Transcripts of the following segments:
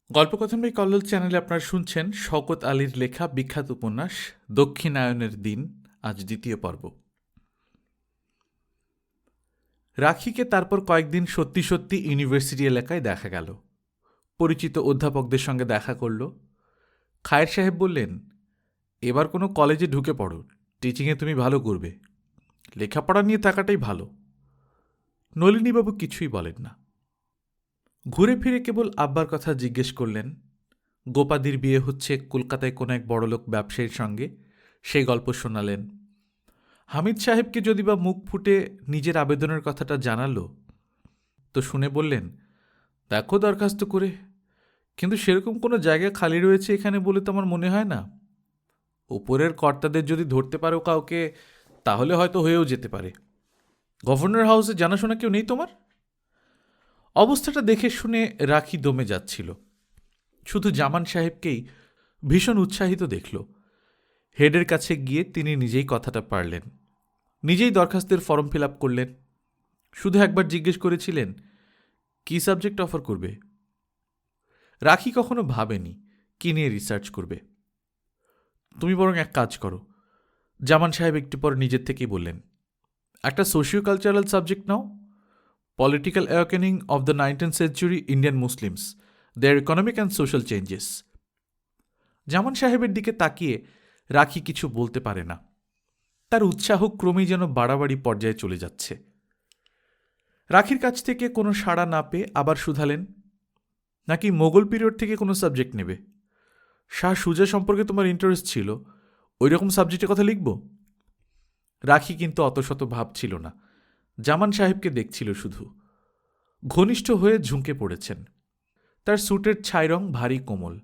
গল্পকথন by Kallol চ্যানেলে আপনারা শুনছেন শওকত আলীর লেখা বিখ্যাত উপন্যাস দক্ষিণায়নের দিন। আজ দ্বিতীয় পর্ব। রাখিকে তারপর কয়েকদিন সত্যি সত্যি ইউনিভার্সিটি এলাকায় দেখা গেল। পরিচিত অধ্যাপকদের সঙ্গে দেখা করল। খায়ের সাহেব বললেন, এবার কোনো কলেজে ঢুকে পড়ো, টিচিংয়ে তুমি ভালো করবে, লেখাপড়া নিয়ে থাকাটাই ভালো। নলিনীবাবু কিছুই বলেন না। ঘুরে ফিরে কেবল আব্বার কথা জিজ্ঞেস করলেন। গোপাদির বিয়ে হচ্ছে কলকাতায় কোনো এক বড়লোক ব্যবসায়ীর সঙ্গে, সেই গল্প শোনালেন। হামিদ সাহেবকে যদি বা মুখ ফুটে নিজের আবেদনের কথাটা জানালো, তো শুনে বললেন, দেখো দরখাস্ত করে, কিন্তু সেরকম কোনো জায়গা খালি রয়েছে এখানে বলে তো আমার মনে হয় না। ওপরের কর্তাদের যদি ধরতে পারো কাউকে, তাহলে হয়তো হয়েও যেতে পারে। গভর্নর হাউসে জানাশোনা কেউ নেই তোমার? অবস্থাটা দেখে শুনে রাখি দমে যাচ্ছিল। শুধু জামান সাহেবকেই ভীষণ উৎসাহিত দেখল। হেডের কাছে গিয়ে তিনি নিজেই কথাটা পারলেন, নিজেই দরখাস্তের ফর্ম ফিল আপ করলেন। শুধু একবার জিজ্ঞেস করেছিলেন, কি সাবজেক্ট অফার করবে। রাখি কখনো ভাবেনি কি নিয়ে রিসার্চ করবে। তুমি বরং এক কাজ করো, জামান সাহেব একটু পর নিজের থেকেই বললেন, একটা সোশিও কালচারাল সাবজেক্ট নাও। Political awakening of the 19th century Indian Muslims, their economic and social changes. Zaman সাহেবের দিকে তাকিয়ে রাখি কিছু বলতে পারে না। তার উৎসাহ ক্রমেই যেন বাড়াবাড়ি পর্যায়ে চলে যাচ্ছে। রাখির কাছ থেকে কোনো সাড়া না পেয়ে আবার শুধালেন, নাকি মোগল পিরিয়ড থেকে কোনো সাবজেক্ট নেবে? শাহ সুজা সম্পর্কে তোমার ইন্টারেস্ট ছিল, ওই রকম সাবজেক্টের কথা লিখব? রাখি কিন্তু অতশত ভাবছিল না, জামান সাহেবকে দেখছিল শুধু। ঘনিষ্ঠ হয়ে ঝুঁকে পড়েছেন। তার স্যুটের ছাই রং ভারী কোমল,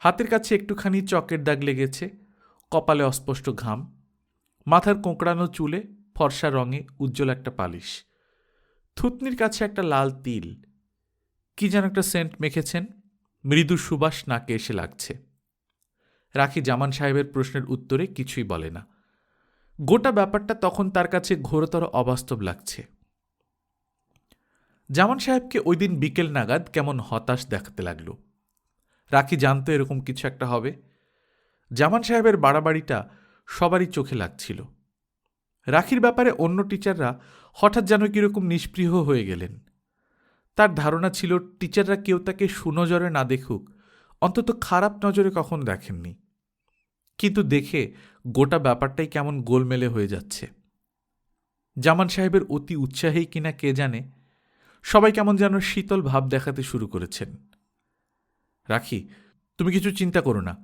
হাতের কাছে একটুখানি চকের দাগ লেগেছে, কপালে অস্পষ্ট ঘাম, মাথার কোঁকড়ানো চুলে ফর্সা রঙে উজ্জ্বল একটা পালিশ, থুতনির কাছে একটা লাল তিল, কি যেন একটা সেন্ট মেখেছেন, মৃদু সুবাস নাকে এসে লাগছে। রাখি জামান সাহেবের প্রশ্নের উত্তরে কিছুই বলে না। গোটা ব্যাপারটা তখন তার কাছে ঘোরতর অবাস্তব লাগছে। জামান সাহেবকে ওই দিন বিকেল নাগাদ কেমন হতাশ দেখাতে লাগল। রাখি জানতো এরকম কিছু একটা হবে। জামান সাহেবের বাড়াবাড়িটা সবারই চোখে লাগছিল। রাখির ব্যাপারে অন্য টিচাররা হঠাৎ যেন কিরকম নিষ্পৃহ হয়ে গেলেন। তার ধারণা ছিল টিচাররা কেউ তাকে সুনজরে না দেখুক, অন্তত খারাপ নজরে কখনো দেখেননি। কিন্তু দেখে গোটা ব্যাপারটাই কেমন গোলমেলে হয়ে যাচ্ছে। জামান সাহেবের অতি উৎসাহেই কিনা কে জানে, সবাই কেমন যেন শীতল ভাব দেখাতে শুরু করেছেন। রাখি, তুমি কিছু চিন্তা করো না।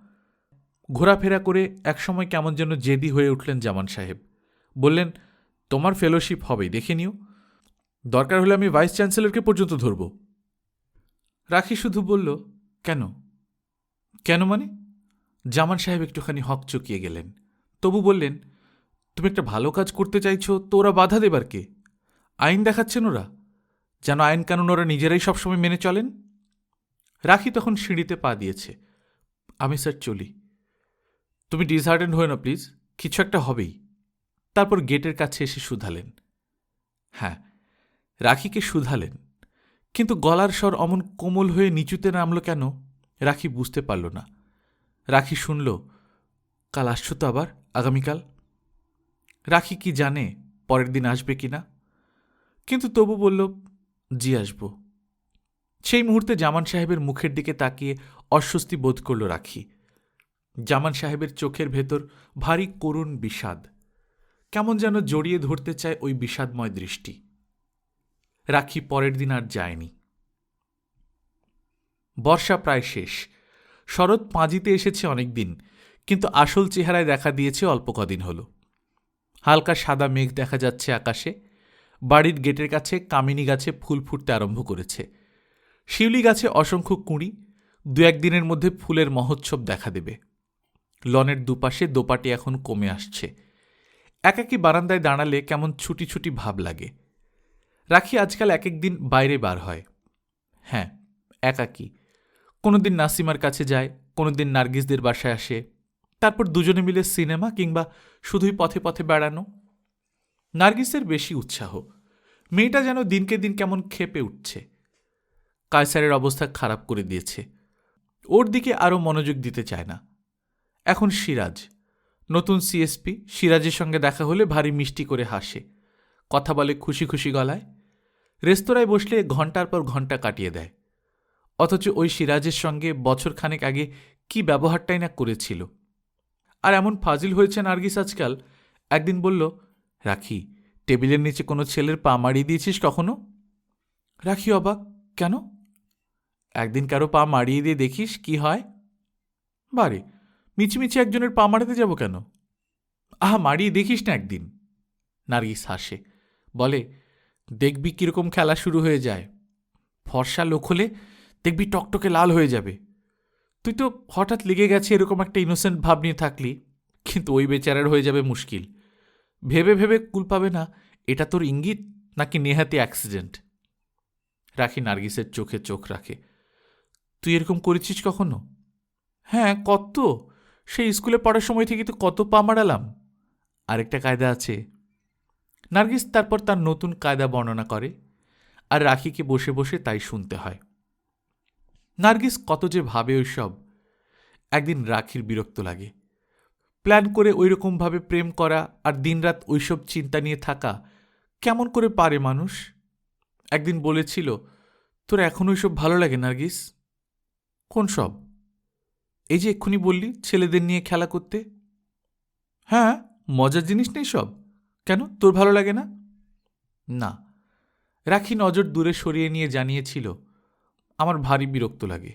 ঘোরাফেরা করে একসময় কেমন যেন জেদি হয়ে উঠলেন জামান সাহেব। বললেন, তোমার ফেলোশিপ হবেই, দেখে নিও, দরকার হলে আমি ভাইস চ্যান্সেলরকে পর্যন্ত ধরব। রাখি শুধু বলল, কেন? কেন মানে? জামান সাহেব একটুখানি হকচকিয়ে গেলেন, তবু বললেন, তুমি একটা ভালো কাজ করতে চাইছো তো ওরা বাধা দেবার কে? আইন দেখাচ্ছেন ওরা, যেন আইন কানুন ওরা নিজেরাই সবসময় মেনে চলেন। রাখি তখন সিঁড়িতে পা দিয়েছে। আমি স্যার চলি। তুমি ডিসহার্টেন্ড হয়ে না প্লিজ, কিছু একটা হবেই। তারপর গেটের কাছে এসে শুধালেন। হ্যাঁ, রাখিকে শুধালেন, কিন্তু গলার স্বর অমন কোমল হয়ে নিচুতে নামল কেন রাখি বুঝতে পারল না। রাখি শুনল, কাল আসছো তো আবার, আগামীকাল? রাখি কি জানে পরের দিন আসবে কিনা, কিন্তু তবু বলল, জি আসব। সেই মুহূর্তে জামান সাহেবের মুখের দিকে তাকিয়ে অস্বস্তি বোধ করল রাখি। জামান সাহেবের চোখের ভেতর ভারী করুণ বিষাদ, কেমন যেন জড়িয়ে ধরতে চায় ওই বিষাদময় দৃষ্টি। রাখি পরের দিন আর যায়নি। বর্ষা প্রায় শেষ। শরৎ পাঁজিতে এসেছে অনেক দিন, কিন্তু আসল চেহারায় দেখা দিয়েছে অল্প কদিন হল। হালকা সাদা মেঘ দেখা যাচ্ছে আকাশে। বাড়ির গেটের কাছে কামিনী গাছে ফুল ফুটতে আরম্ভ করেছে। শিউলি গাছে অসংখ্য কুঁড়ি, দু একদিনের মধ্যে ফুলের মহোৎসব দেখা দেবে। লনের দুপাশে দোপাটি এখন কমে আসছে। একাকী বারান্দায় দাঁড়ালে কেমন ছুটি ছুটি ভাব লাগে। রাখি আজকাল এক একদিন বাইরে বার হয়। হ্যাঁ, একাকী। কোনোদিন নাসিমার কাছে যায়, কোনোদিন নার্গিসদের বাসায় আসে, তারপর দুজনে মিলে সিনেমা কিংবা শুধুই পথে পথে বেড়ানো। নার্গিসের বেশি উৎসাহ। মেয়েটা যেন দিনকে দিন কেমন ক্ষেপে উঠছে। কায়সারের অবস্থা খারাপ করে দিয়েছে। ওর দিকে আরও মনোযোগ দিতে চায় না। এখন সিরাজ, নতুন সিএসপি, সিরাজের সঙ্গে দেখা হলে ভারী মিষ্টি করে হাসে, কথা বলে খুশি খুশি গলায়, রেস্তোরাঁয় বসলে ঘন্টার পর ঘন্টা কাটিয়ে দেয়। অথচ ওই সিরাজের সঙ্গে বছরখানেক আগে কি ব্যবহারটাই না করেছিল। আর এমন ফাজিল হয়েছে নার্গিস আজকাল, একদিন বলল, রাখি, টেবিলের নিচে কোনো ছেলের পা মারিয়ে দিয়েছিস কখনো? রাখি অবাক, কেন? একদিন কারো পা মারিয়ে দিয়ে দেখিস কি হয়। বারে, মিছিমিছি একজনের পা মারাতে যাব কেন? আহা, মারিয়ে দেখিস না একদিন। নার্গিস হাসে, বলে, দেখবি কিরকম খেলা শুরু হয়ে যায়। ফর্সা লোক হলে দেখবি টকটকে লাল হয়ে যাবে। তুই তো হঠাৎ লেগে গেছে এরকম একটা ইনোসেন্ট ভাব নিয়ে থাকলি, কিন্তু ওই বেচারার হয়ে যাবে মুশকিল। ভেবে ভেবে কুল পাবে না এটা তোর ইঙ্গিত নাকি নেহাতি অ্যাক্সিডেন্ট। রাখি নার্গিসের চোখে চোখ রাখে। তুই এরকম করেছিস কখনো? হ্যাঁ, কত। সেই স্কুলে পড়ার সময় থেকে তো কত পা মারালাম। আরেকটা কায়দা আছে। নার্গিস তারপর তার নতুন কায়দা বর্ণনা করে, আর রাখিকে বসে বসে তাই শুনতে হয়। নার্গিস কত যে ভাবে ওইসব। একদিন রাখির বিরক্ত লাগে। প্ল্যান করে ওইরকমভাবে প্রেম করা আর দিনরাত ওইসব চিন্তা নিয়ে থাকা কেমন করে পারে মানুষ? একদিন বলেছিল, তোর এখন ওইসব ভালো লাগে নার্গিস? কোন সব? এই যে এক্ষুনি বললি ছেলেদের নিয়ে খেলা করতে। হ্যাঁ, মজার জিনিস নেই সব। কেন, তোর ভালো লাগে না? না। রাখি নজর দূরে সরিয়ে নিয়ে জানিয়েছিল, আমার ভারী বিরক্ত লাগে।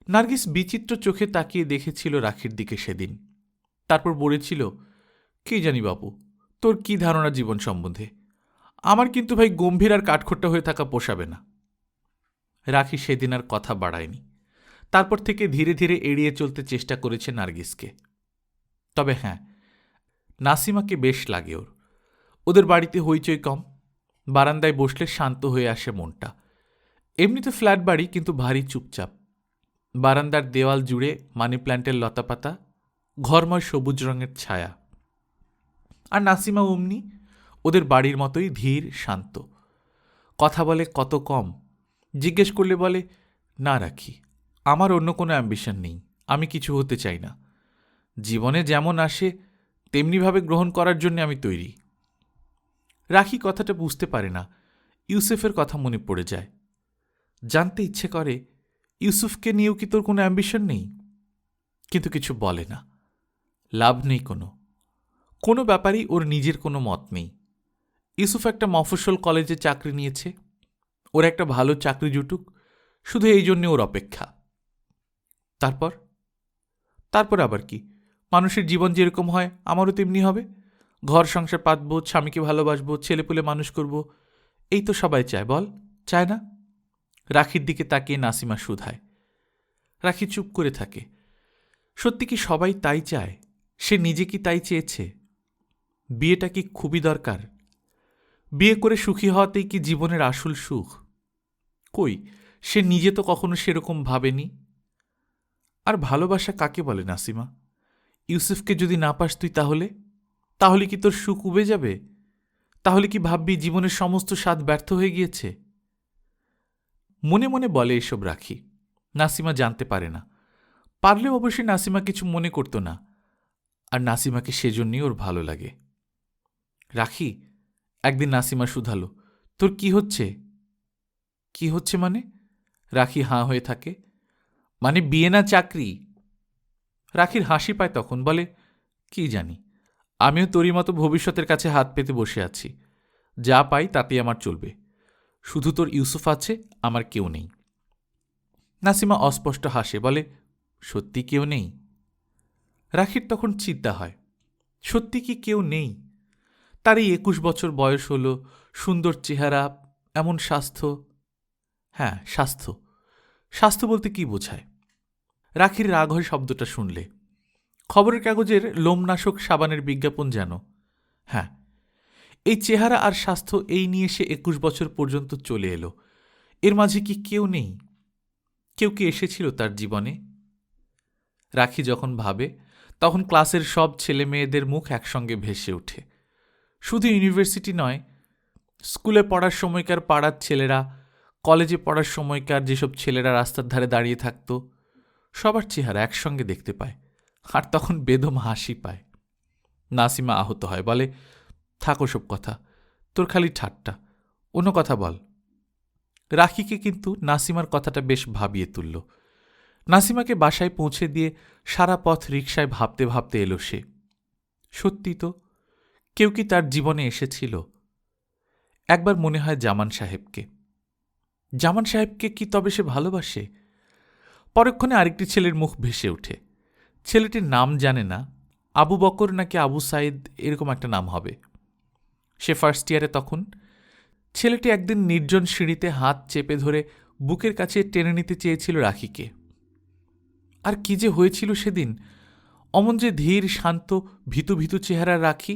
নার্গিস বিচিত্র চোখে তাকিয়ে দেখেছিল রাখির দিকে সেদিন। তারপর বলেছিল, কি জানি বাপু, তোর কি ধারণা জীবন সম্বন্ধে? আমার কিন্তু ভাই গম্ভীর আর কাঠখোট্টা হয়ে থাকা পোষাবে না। রাখি সেদিন আর কথা বাড়ায়নি। তারপর থেকে ধীরে ধীরে এড়িয়ে চলতে চেষ্টা করেছে নার্গিসকে। তবে হ্যাঁ, নাসিমাকে বেশ লাগে ওর। ওদের বাড়িতে হইচই কম, বারান্দায় বসলে শান্ত হয়ে আসে মনটা। এমনিতে ফ্ল্যাট বাড়ি, কিন্তু ভারী চুপচাপ। বারান্দার দেওয়াল জুড়ে মানি প্ল্যান্টের লতাপাতা, ঘরময় সবুজ রঙের ছায়া। আর নাসিমা অমনি ওদের বাড়ির মতোই ধীর শান্ত। কথা বলে কত কম। জিজ্ঞেস করলে বলে, না রাখি, আমার অন্য কোনো অ্যাম্বিশন নেই, আমি কিছু হতে চাই না। জীবনে যেমন আসে তেমনিভাবে গ্রহণ করার জন্য আমি তৈরি। রাখি কথাটা বুঝতে পারে না। ইউসুফের কথা মনে পড়ে যায়। জানতে ইচ্ছে করে, ইউসুফকে নিয়েও কি তোর কোনো অ্যাম্বিশন নেই? কিন্তু কিছু বলে না। লাভ নেই কোনো ব্যাপারেই ওর নিজের কোনো মত নেই। ইউসুফ একটা মফস্বল কলেজে চাকরি নিয়েছে, ওর একটা ভালো চাকরি জুটুক, শুধু এই জন্যে ওর অপেক্ষা। তারপর আবার কি? মানুষের জীবন যেরকম হয় আমারও তেমনি হবে। ঘর সংসার পাতব, স্বামীকে ভালোবাসবো, ছেলেপুলে মানুষ করব, এই তো সবাই চায়, বল, চায় না? রাখির দিকে তাকিয়ে নাসিমা শুধায়। রাখি চুপ করে থাকে। সত্যি কি সবাই তাই চায়? সে নিজে কি তাই চেয়েছে? বিয়েটা কি খুবই দরকার? বিয়ে করে সুখী হওয়াতেই কি জীবনের আসল সুখ? কই, সে নিজে তো কখনো সেরকম ভাবেনি। আর ভালোবাসা কাকে বলে নাসিমা? ইউসুফকে যদি না পাস তুই, তাহলে কি তোর সুখ উবে যাবে? তাহলে কি ভাববি জীবনের সমস্ত স্বাদ ব্যর্থ হয়ে গিয়েছে? মনে মনে বলে এসব রাখি। নাসিমা জানতে পারে না। পারলেও অবশ্যই নাসিমা কিছু মনে করত না। আর নাসিমাকে সেজন্যই ওর ভালো লাগে। রাখি, একদিন নাসিমা শুধালো, তোর কি হচ্ছে? কি হচ্ছে মানে? রাখি হাঁ হয়ে থাকে। মানে বিয়ে না চাকরি? রাখির হাসি পায় তখন, বলে, কি জানি, আমিও তোরই মতো ভবিষ্যতের কাছে হাত পেতে বসে আছি। যা পাই তাতেই আমার চলবে। শুধু তোর ইউসুফ আছে, আমার কেউ নেই। নাসিমা অস্পষ্ট হাসে, বলে, সত্যি কেউ নেই? রাখির তখন চিন্তা হয়, সত্যি কি কেউ নেই? তার এই 21 বছর বয়স হল, সুন্দর চেহারা, এমন স্বাস্থ্য। হ্যাঁ, স্বাস্থ্য বলতে কি বোঝায়? রাখির রাগ হয় শব্দটা শুনলে। খবরের কাগজের লোমনাশক সাবানের বিজ্ঞাপন যেন। হ্যাঁ, এই চেহারা আর স্বাস্থ্য, এই নিয়ে সে 21 বছর পর্যন্ত চলে এলো। এর মাঝে কি কেউ নেই? কেউ কি এসেছিল তার জীবনে? রাখি যখন ভাবে, তখন ক্লাসের সব ছেলে মেয়েদের মুখ একসঙ্গে ভেসে ওঠে। শুধু ইউনিভার্সিটি নয়, স্কুলে পড়ার সময়কার পাড়ার ছেলেরা, কলেজে পড়ার সময়কার যেসব ছেলেরা রাস্তার ধারে দাঁড়িয়ে থাকত, সবার চেহারা একসঙ্গে দেখতে পায়, আর তখন বেদম হাসি পায়। নাসিমা আহত হয়, বলে, থাক ওসব কথা, তোর খালি ঠাট্টা, অন্য কথা বল। রাখিকে কিন্তু নাসিমার কথাটা বেশ ভাবিয়ে তুলল। নাসিমাকে বাসায় পৌঁছে দিয়ে সারা পথ রিকশায় ভাবতে ভাবতে এলো সে। সত্যি তো, কেউ কি তার জীবনে এসেছিল? একবার মনে হয় জামান সাহেবকে। জামান সাহেবকে কি তবে সে ভালোবাসে? পরক্ষণে আরেকটি ছেলের মুখ ভেসে ওঠে। ছেলেটির নাম জানে না, আবু বকর নাকি আবু সাইদ, এরকম একটা নাম হবে। সে ফার্স্ট ইয়ারে তখন। ছেলেটি একদিন নির্জন সিঁড়িতে হাত চেপে ধরে বুকের কাছে টেনে নিতে চেয়েছিল রাখিকে। আর কি যে হয়েছিল সেদিন! অমন যে ধীর, শান্ত, ভীতু ভীতু চেহারা রাখি,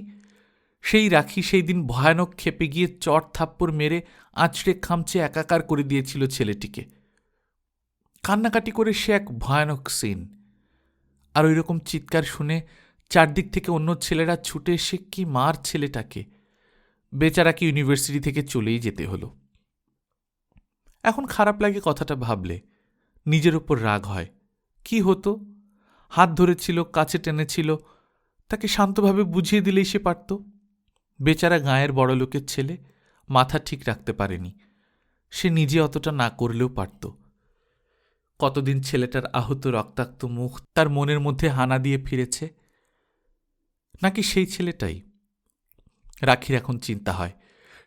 সেই রাখি সেই দিন ভয়ানক ক্ষেপে গিয়ে চট থাপ্পড় মেরে আঁচড়ে খামচে একাকার করে দিয়েছিল ছেলেটিকে। কান্নাকাটি করে সে এক ভয়ানক সিন। আর ওই রকম চিৎকার শুনে চারদিক থেকে অন্য ছেলেরা ছুটে এসে কি মার ছেলেটাকে। বেচারাকে ইউনিভার্সিটি থেকে চলেই যেতে হলো। এখন খারাপ লাগে কথাটা ভাবলে, নিজের ওপর রাগ হয়। কি হতো? হাত ধরেছিল, কাছে টেনেছিল, তাকে শান্তভাবে বুঝিয়ে দিলেই সে পারত। বেচারা গাঁয়ের বড়লোকের ছেলে, মাথা ঠিক রাখতে পারেনি। সে নিজে অতটা না করলেও পারত। কতদিন ছেলেটার আহত রক্তাক্ত মুখ তার মনের মধ্যে হানা দিয়ে ফিরেছে। নাকি সেই ছেলেটাই? রাখির এখন চিন্তা হয়,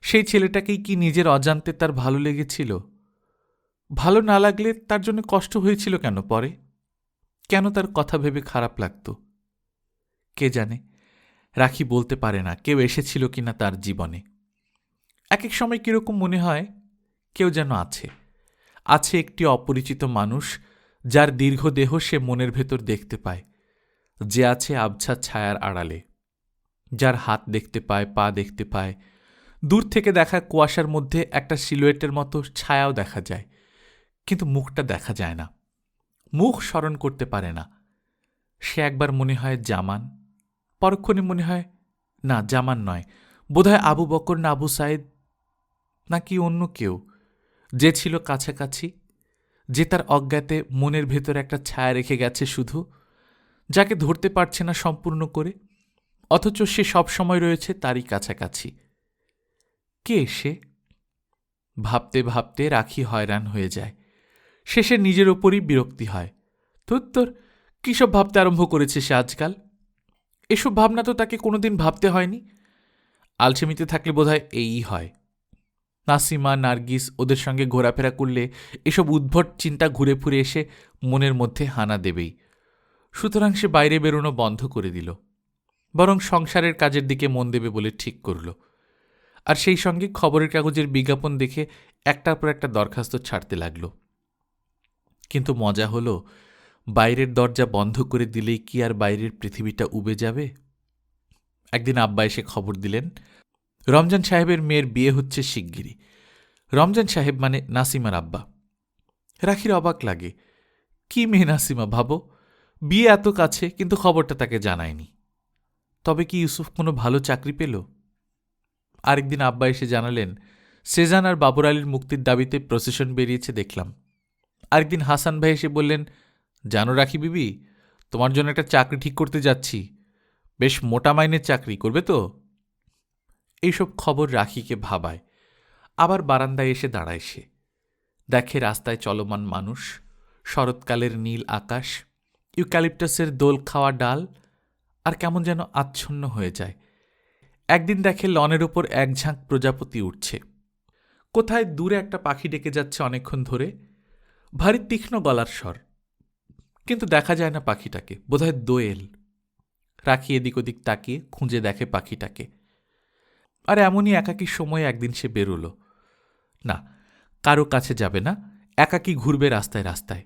সেই ছেলেটাকেই কি নিজের অজান্তে তার ভালো লেগেছিল? ভালো না লাগলে তার জন্য কষ্ট হয়েছিল কেন পরে? কেন তার কথা ভেবে খারাপ লাগত? কে জানে। রাখি বলতে পারে না কেউ এসেছিল কিনা তার জীবনে। এক এক সময় কিরকম মনে হয় কেউ যেন আছে, আছে একটি অপরিচিত মানুষ, যার দীর্ঘ দেহ সে মনের ভেতর দেখতে পায়, যে আছে আবছা ছায়ার আড়ালে, যার হাত দেখতে পায়, পা দেখতে পায়, দূর থেকে দেখা কুয়াশার মধ্যে একটা সিলুয়েটের মতো ছায়াও দেখা যায়, কিন্তু মুখটা দেখা যায় না, মুখ স্মরণ করতে পারে না। সে একবার মনে হয় জামান, পরক্ষণে মনে হয় না জামান নয়, বোধহয় আবু বকর না আবু সাইদ, নাকি অন্য কেউ, যে ছিল কাছাকাছি, যে তার অজ্ঞাতে মনের ভেতর একটা ছায়া রেখে গেছে শুধু, যাকে ধরতে পারছে না সম্পূর্ণ করে, অথচ সে সব সময় রয়েছে তারই কাছাকাছি। কে সে? ভাবতে ভাবতে রাখি হয়রান হয়ে যায়। শেষে নিজের ওপরই বিরক্তি হয়। তোর কিসব ভাবতে আরম্ভ করেছে সে আজকাল? এসব ভাবনা তো তাকে কোনোদিন ভাবতে হয়নি। আলসেমিতে থাকলে বোধহয় এই হয়। নাসিমা, নার্গিস ওদের সঙ্গে ঘোরাফেরা করলে এসব উদ্ভট চিন্তা ঘুরে ফুরে এসে মনের মধ্যে হানা দেবেই। সুতরাং সে বাইরে বেরোনো বন্ধ করে দিল, বরং সংসারের কাজের দিকে মন দেবে বলে ঠিক করল। আর সেই সঙ্গে খবরের কাগজের বিজ্ঞাপন দেখে একটার পর একটা দরখাস্ত ছাড়তে লাগল। কিন্তু মজা হলো, বাইরের দরজা বন্ধ করে দিলেই কি আর বাইরের পৃথিবীটা উবে যাবে? একদিন আব্বা এসে খবর দিলেন, রমজান সাহেবের মেয়ের বিয়ে হচ্ছে শিগগিরই। রমজান সাহেব মানে নাসিমার আব্বা। রাখির অবাক লাগে, কি মেয়ে নাসিমা ভাবো, বিয়ে এত কাছে কিন্তু খবরটা তাকে জানায়নি। তবে কি ইউসুফ কোনো ভালো চাকরি পেল? আরেকদিন আব্বা এসে জানালেন, সেজান আর বাবর আলীর মুক্তির দাবিতে প্রসেশন বেরিয়েছে দেখলাম। আরেকদিন হাসান ভাই এসে বললেন, জানো রাখি বিবি, তোমার জন্য একটা চাকরি ঠিক করতে যাচ্ছি, বেশ মোটা মাইনের চাকরি, করবে তো? এইসব খবর রাখিকে ভাবায়। আবার বারান্দায় এসে দাঁড়ায় সে, দেখে রাস্তায় চলমান মানুষ, শরৎকালের নীল আকাশ, ইউক্যালিপটাসের দোল খাওয়া ডাল, আর কেমন যেন আচ্ছন্ন হয়ে যায়। একদিন দেখে লনের ওপর এক ঝাঁক প্রজাপতি উঠছে। কোথায় দূরে একটা পাখি ডেকে যাচ্ছে অনেকক্ষণ ধরে, ভারী তীক্ষ্ণ গলার স্বর, কিন্তু দেখা যায় না পাখিটাকে, বোধহয় দোয়েল। রাখি এদিক ওদিক তাকিয়ে খুঁজে দেখে পাখিটাকে। আর এমনই একাকী সময়ে একদিন সে বেরোল। না, কারো কাছে যাবে না, একাকী ঘুরবে রাস্তায় রাস্তায়।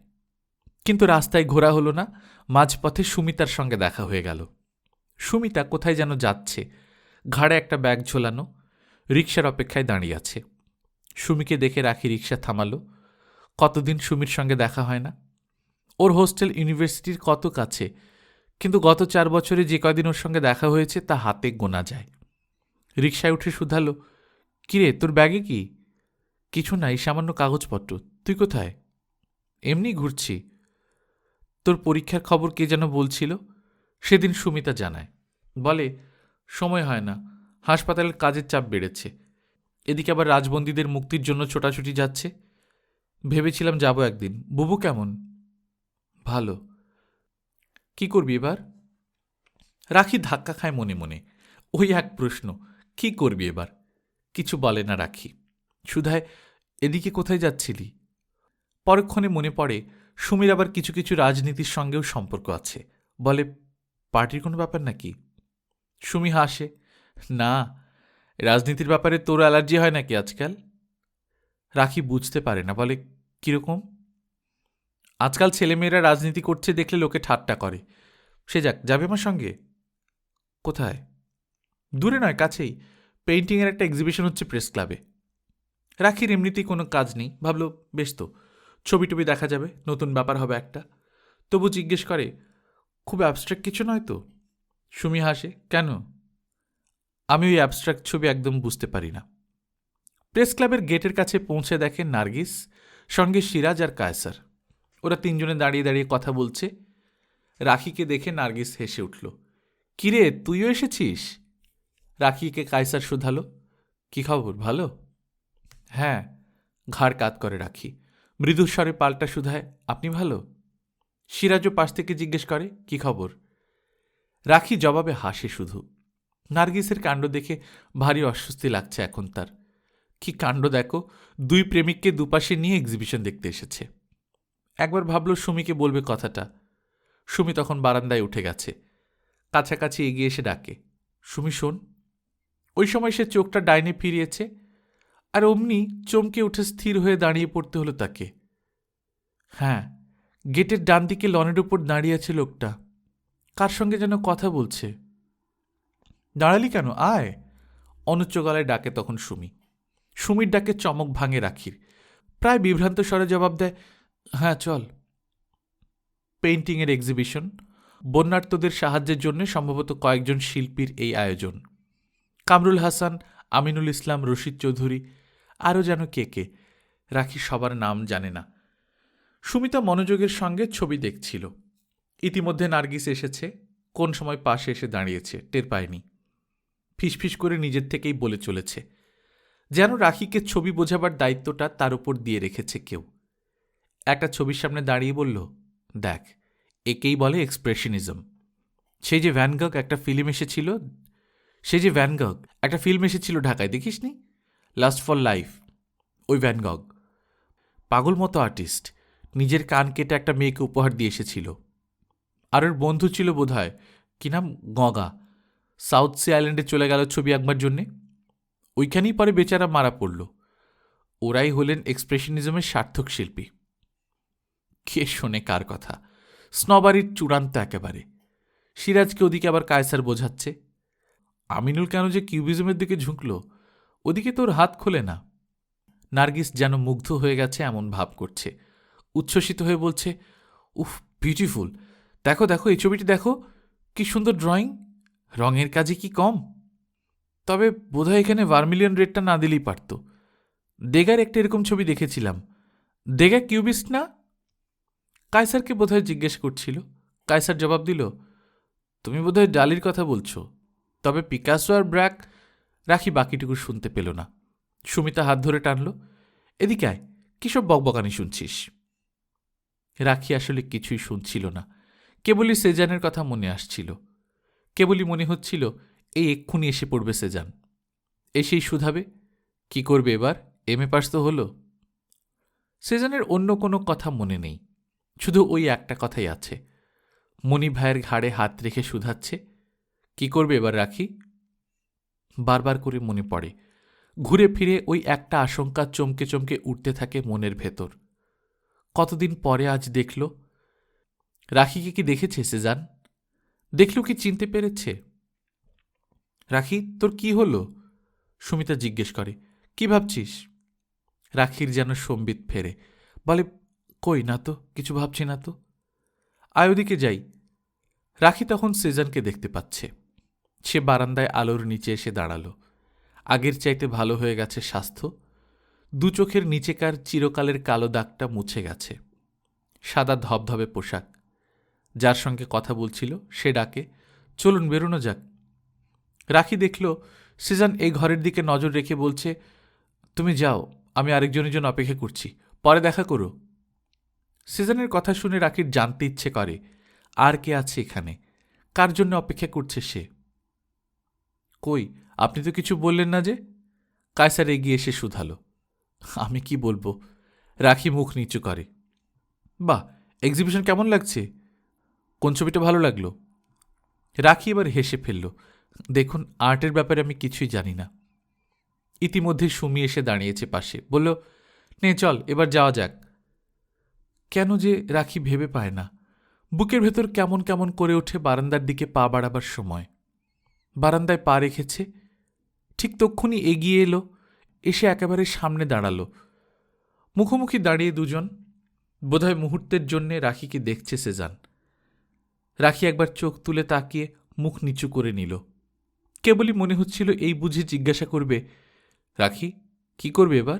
কিন্তু রাস্তায় ঘোরা হলো না, মাঝপথে সুমিতার সঙ্গে দেখা হয়ে গেল। সুমিতা কোথায় যেন যাচ্ছে, ঘাড়ে একটা ব্যাগ ঝোলানো, রিকশার অপেক্ষায় দাঁড়িয়ে আছে। সুমিকে দেখে রাখি রিকশা থামালো। কতদিন সুমির সঙ্গে দেখা হয় না। ওর হোস্টেল ইউনিভার্সিটির কত কাছে, কিন্তু গত 4 বছরে যে কদিন ওর সঙ্গে দেখা হয়েছে তা হাতে গোনা যায়। রিকশায় উঠে শুধালো, কিরে তোর ব্যাগে কি? কিছু নাই, সামান্য কাগজপত্র। তুই কোথায়? এমনি ঘুরছি। তোর পরীক্ষার খবর কে যেন বলছিল। সেদিন সুমিতা জানায়, বলে সময় হয় না, হাসপাতালের কাজের চাপ বেড়েছে, এদিকে আবার রাজবন্দীদের মুক্তির জন্য ছোটাছুটি যাচ্ছে। ভেবেছিলাম যাব একদিন। বুবু কেমন? ভালো। কি করবি এবার? রাখি ধাক্কা খায় মনে মনে। ওই এক প্রশ্ন, কি করবি এবার? কিছু বলে না রাখি, সুধায়, এদিকে কোথায় যাচ্ছিলি? পরক্ষণে মনে পড়ে সুমির আবার কিছু কিছু রাজনীতির সঙ্গেও সম্পর্ক আছে। বলে, পার্টির কোনো ব্যাপার নাকি? সুমি হাসে, না, রাজনীতির ব্যাপারে তোর অ্যালার্জি হয় নাকি আজকাল? রাখি বুঝতে পারে না, বলে, কিরকম? আজকাল ছেলেমেয়েরা রাজনীতি করছে দেখলে লোকে ঠাট্টা করে। সে যাক, যাবে আমার সঙ্গে? কোথায়? দূরে নয়, কাছেই। পেইন্টিংয়ের একটা এক্সিবিশন হচ্ছে প্রেস ক্লাবে। রাখির এমনিতেই কোনো কাজ নেই, ভাবল বেশ তো, ছবি টবি দেখা যাবে, নতুন ব্যাপার হবে একটা। তবু জিজ্ঞেস করে, খুব অ্যাবস্ট্রাক্ট কিছু নয় তো? সুমি হাসে, কেন? আমি ওই অ্যাবস্ট্রাক্ট ছবি একদম বুঝতে পারি না। প্রেস ক্লাবের গেটের কাছে পৌঁছে দেখে নার্গিস, সঙ্গে সিরাজ আর কায়সার। ওরা তিনজনে দাঁড়িয়ে দাঁড়িয়ে কথা বলছে। রাখিকে দেখে নার্গিস হেসে উঠল, কিরে তুইও এসেছিস? রাখিকে কায়সার শুধালো, কি খবর, ভালো? হ্যাঁ, ঘাড় কাত করে রাখি। মৃদুস্বরে পাল্টা শুধায়, আপনি ভালো? সিরাজও পাশ থেকে জিজ্ঞেস করে, কি খবর? রাখি জবাবে হাসে শুধু। নার্গিসের কাণ্ড দেখে ভারী অস্বস্তি লাগছে এখন তার। কি কাণ্ড দেখো, দুই প্রেমিককে দুপাশে নিয়ে এক্সিবিশন দেখতে এসেছে। একবার ভাবল সুমিকে বলবে কথাটা। সুমি তখন বারান্দায় উঠে গেছে। কাছাকাছি এগিয়ে এসে ডাকে, সুমি শোন। ওই সময় সে চোখটা ডাইনে ফিরিয়েছে, আর অমনি চমকে উঠে স্থির হয়ে দাঁড়িয়ে পড়তে হলো তাকে। হ্যাঁ, গেটের ডান দিকে লনের উপর দাঁড়িয়ে আছে লোকটা, কার সঙ্গে যেন কথা বলছে। দাঁড়ালি কেন, আয়, অনুচ্চ গলায় ডাকে তখন সুমি। সুমির ডাকে চমক ভাঙে রাখির। প্রায় বিভ্রান্ত স্বরে জবাব দেয়, হ্যাঁ চল। পেইন্টিংয়ের এক্সিবিশন, বন্যার্তদের সাহায্যের জন্য সম্ভবত কয়েকজন শিল্পীর এই আয়োজন। কামরুল হাসান, আমিনুল ইসলাম, রশিদ চৌধুরী, আরও যেন কে কে, রাখি সবার নাম জানে না। সুমিতা মনোযোগের সঙ্গে ছবি দেখছিল। ইতিমধ্যে নার্গিস এসেছে, কোন সময় পাশে এসে দাঁড়িয়েছে টের পায়নি। ফিসফিস করে নিজের থেকেই বলে চলেছে, যেন রাখিকে ছবি বোঝাবার দায়িত্বটা তার উপর দিয়ে রেখেছে কেউ। একটা ছবির সামনে দাঁড়িয়ে বলল, দেখ, একেই বলে এক্সপ্রেশনিজম। সেই যে ভ্যানগগ একটা ফিল্ম এসেছিল ঢাকায়, দেখিসনি? লাস্ট ফর লাইফ, ওই ভ্যানগগ। পাগল মতো আর্টিস্ট, নিজের কান কেটে একটা মেয়েকে উপহার দিয়ে এসেছিল। আর ওর বন্ধু ছিল বোধহয়, কি নাম, গগা, সাউথ সি আইল্যান্ডে চলে গেল ছবি আঁকবার জন্যে। ওইখানেই পরে বেচারা মারা পড়ল। ওরাই হলেন এক্সপ্রেশনিজমের সার্থক শিল্পী। কে শোনে কার কথা, স্নবারির চূড়ান্ত একেবারে। সিরাজকে ওদিকে আবার কায়সার বোঝাচ্ছে। আমিনুল কেন যে কিউবিজমের দিকে ঝুঁকল, ওদিকে তোর হাত খোলে না। নার্গিস যেন মুগ্ধ হয়ে গেছে এমন ভাব করছে, উচ্ছ্বসিত হয়ে বলছে, উফ, বিউটিফুল, দেখো দেখো এই ছবিটি দেখো, কি সুন্দর ড্রয়িং, রঙের কাজে কি কম। তবে বোধহয় এখানে ভার্মিলিয়ন রেডটা না দিলেই পারত। দেগার একটা এরকম ছবি দেখেছিলাম, দেগা কিউবিস্ট না? কায়সারকে বোধহয় জিজ্ঞেস করছিল। কায়সার জবাব দিল, তুমি বোধহয় ডালির কথা বলছো, তবে পিকাসো আর ব্র্যাক। রাখি বাকিটুকু শুনতে পেল না। সুমিতা হাত ধরে টানল, এদিকে আয়, কিসব বকবকানি শুনছিস? রাখি আসলে কিছুই শুনছিল না, কেবলই সেজানের কথা মনে আসছিল। কেবলই মনে হচ্ছিল এই এক্ষুনি এসে পড়বে সেজান, এসেই শুধাবে, কি করবে এবার, এমএ পাস তো হলো। সেজানের অন্য কোনো কথা মনে নেই, শুধু ওই একটা কথাই আছে। মণি ভাইয়ের ঘাড়ে হাত রেখে শুধাচ্ছে, কি করবে এবার রাখি? বারবার করে মনে পড়ে, ঘুরে ফিরে ওই একটা আশঙ্কা চমকে চমকে উঠতে থাকে মনের ভেতর। কতদিন পরে আজ দেখল। রাখিকে কি দেখেছে সেজান? দেখল কি চিনতে পেরেছে? রাখি, তোর কি হলো? সুমিতা জিজ্ঞেস করে, কি ভাবছিস? রাখির যেন সম্বিত ফেরে, বলে, কই না তো, কিছু ভাবছি না তো। আয় ওদিকে যাই। রাখি তখন সেজানকে দেখতে পাচ্ছে। সে বারান্দায় আলোর নিচে এসে দাঁড়াল। আগের চাইতে ভালো হয়ে গেছে স্বাস্থ্য, দু চোখের নিচেকার চিরকালের কালো দাগটা মুছে গেছে। সাদা ধবধবে পোশাক, যার সঙ্গে কথা বলছিল সে ডাকে, চলুন বেরোনো যাক। রাখি দেখল সিজান এই ঘরের দিকে নজর রেখে বলছে, তুমি যাও, আমি আরেকজনের জন্য অপেক্ষা করছি, পরে দেখা করো। সিজানের কথা শুনে রাখির জানতে ইচ্ছে করে আর কে আছে এখানে, কার জন্য অপেক্ষা করছে সে। কই, আপনি তো কিছু বললেন না যে? কায়সার এগিয়ে এসে শুধালো। আমি কি বলবো? রাখি মুখ নিচু করে। বাহ, এক্সিবিশন কেমন লাগছে? কোন ছবিটা ভালো লাগলো? রাখি এবার হেসে ফেলল। দেখুন, আর্টের ব্যাপারে আমি কিছুই জানি না। ইতিমধ্যে সুমি এসে দাঁড়িয়েছে পাশে, বলল, নে চল এবার যাওয়া যাক। কেন যে রাখি ভেবে পায় না। বুকের ভেতর কেমন কেমন করে ওঠে বারান্দার দিকে পা বাড়াবার সময়। বারান্দায় পা রেখেছে, ঠিক তক্ষুনি এগিয়ে এলো, এসে একেবারে সামনে দাঁড়ালো। মুখোমুখি দাঁড়িয়ে দুজন। বোধহয় মুহূর্তের জন্যে রাখিকে দেখছে সেজান। রাখি একবার চোখ তুলে তাকিয়ে মুখ নিচু করে নিল। কেবলই মনে হচ্ছিল এই বুঝে জিজ্ঞাসা করবে, রাখি কি করবে এবার?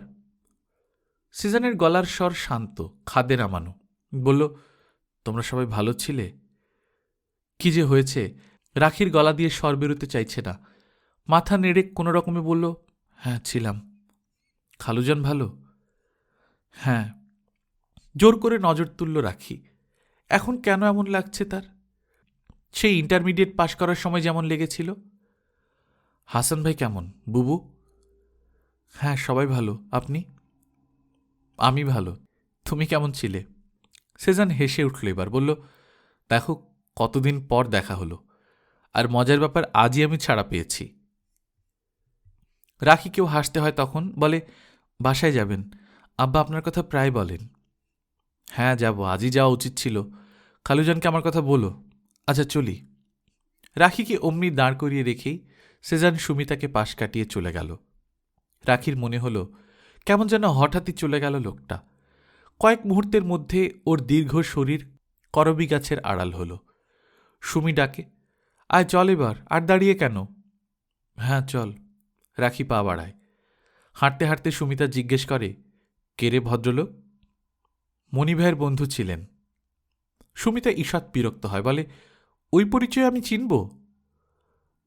সিজানের গলার স্বর শান্ত, খাদে নামানো। বলল, তোমরা সবাই ভালো ছিলে? কি যে হয়েছে? রাখির গলা দিয়ে স্বর বেরোতে চাইছে না। মাথা নেড়ে কোনো রকমে বলল, হ্যাঁ ছিলাম। খালুজান ভালো? হ্যাঁ। জোর করে নজর তুলল রাখি। এখন কেন এমন লাগছে তার? সেই ইন্টারমিডিয়েট পাশ করার সময় যেমন লেগেছিল। হাসান ভাই কেমন? বুবু? হ্যাঁ সবাই ভালো। আপনি? আমি ভালো। তুমি কেমন ছিলে? সেজান হেসে উঠল এবার, বলল, দেখো কতদিন পর দেখা হলো, আর মজার ব্যাপার আজই আমি ছাড়া পেয়েছি। রাখিকেও হাসতে হয় তখন, বলে, বাসায় যাবেন? আব্বা আপনার কথা প্রায় বলেন। হ্যাঁ যাব, আজই যাওয়া উচিত ছিল। খালুজানকে আমার কথা বলো। আচ্ছা চলি। রাখিকে অমনি দাঁড় করিয়ে রেখেই সেজান সুমিতাকে পাশ কাটিয়ে চলে গেল। রাখির মনে হল কেমন যেন হঠাৎই চলে গেল লোকটা। কয়েক মুহূর্তের মধ্যে ওর দীর্ঘ শরীর করবি গাছের আড়াল হল। সুমি ডাকে, আয় চল এবার, আর দাঁড়িয়ে কেন? হ্যাঁ চল। রাখি পা বাড়ায়। হাঁটতে হাঁটতে সুমিতা জিজ্ঞেস করে, কে রে ভদ্রলোক? মণি ভাইয়ের বন্ধু ছিলেন। সুমিতা ঈষৎ বিরক্ত হয়, বলে, ওই পরিচয় আমি চিনব?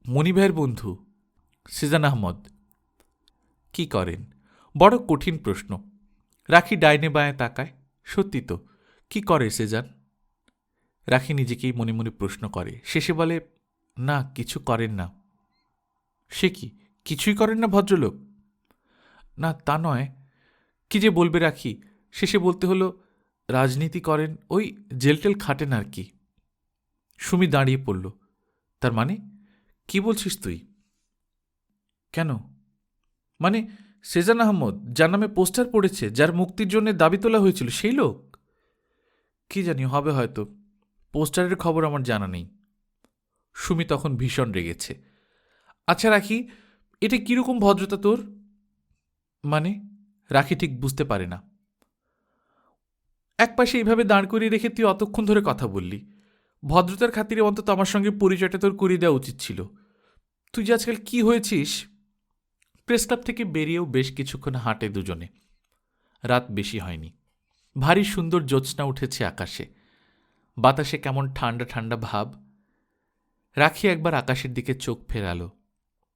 মণি ভাইয়ের বন্ধু সিজান আহমদ। কি করেন? বড় কঠিন প্রশ্ন। রাখি ডাইনে বাঁয়ে তাকায়। সত্যি তো, কি করে সেজান? রাখি নিজেকেই মনে মনে প্রশ্ন করে, শেষে বলে, না কিছু করেন না। সে কি, কিছুই করেন না ভদ্রলোক? না তা নয়। কি যে বলবে রাখি, শেষে বলতে হলো, রাজনীতি করেন, ওই জেলটেল খাটেন আর কি। সুমি দাঁড়িয়ে পড়ল। তার মানে কি বলছিস তুই? কেন? মানে সেজান আহমদ, যার নামে পোস্টার পড়েছে, যার মুক্তির জন্য দাবি তোলা হয়েছিল, সেই লোক? কি জানি, হবে হয়তো। পোস্টারের খবর আমার জানা নেই। সুমি তখন ভীষণ রেগেছে। আচ্ছা রাখি, এটা কিরকম ভদ্রতা তোর? মানে? রাখি ঠিক বুঝতে পারে না। একপাশে এইভাবে দাঁড় করিয়ে রেখে তুই অতক্ষণ ধরে কথা বললি। ভদ্রতার খাতিরে অন্তত আমার সঙ্গে পরিচয়টা তোর করিয়ে দেওয়া উচিত ছিল। তুই যে আজকাল কি হয়েছিস? প্রেস ক্লাব থেকে বেরিয়েও বেশ কিছুক্ষণ হাঁটে দুজনে। রাত বেশি হয়নি। ভারী সুন্দর জ্যোৎস্না উঠেছে আকাশে। বাতাসে কেমন ঠান্ডা ঠান্ডা ভাব। রাখি একবার আকাশের দিকে চোখ ফেরালো।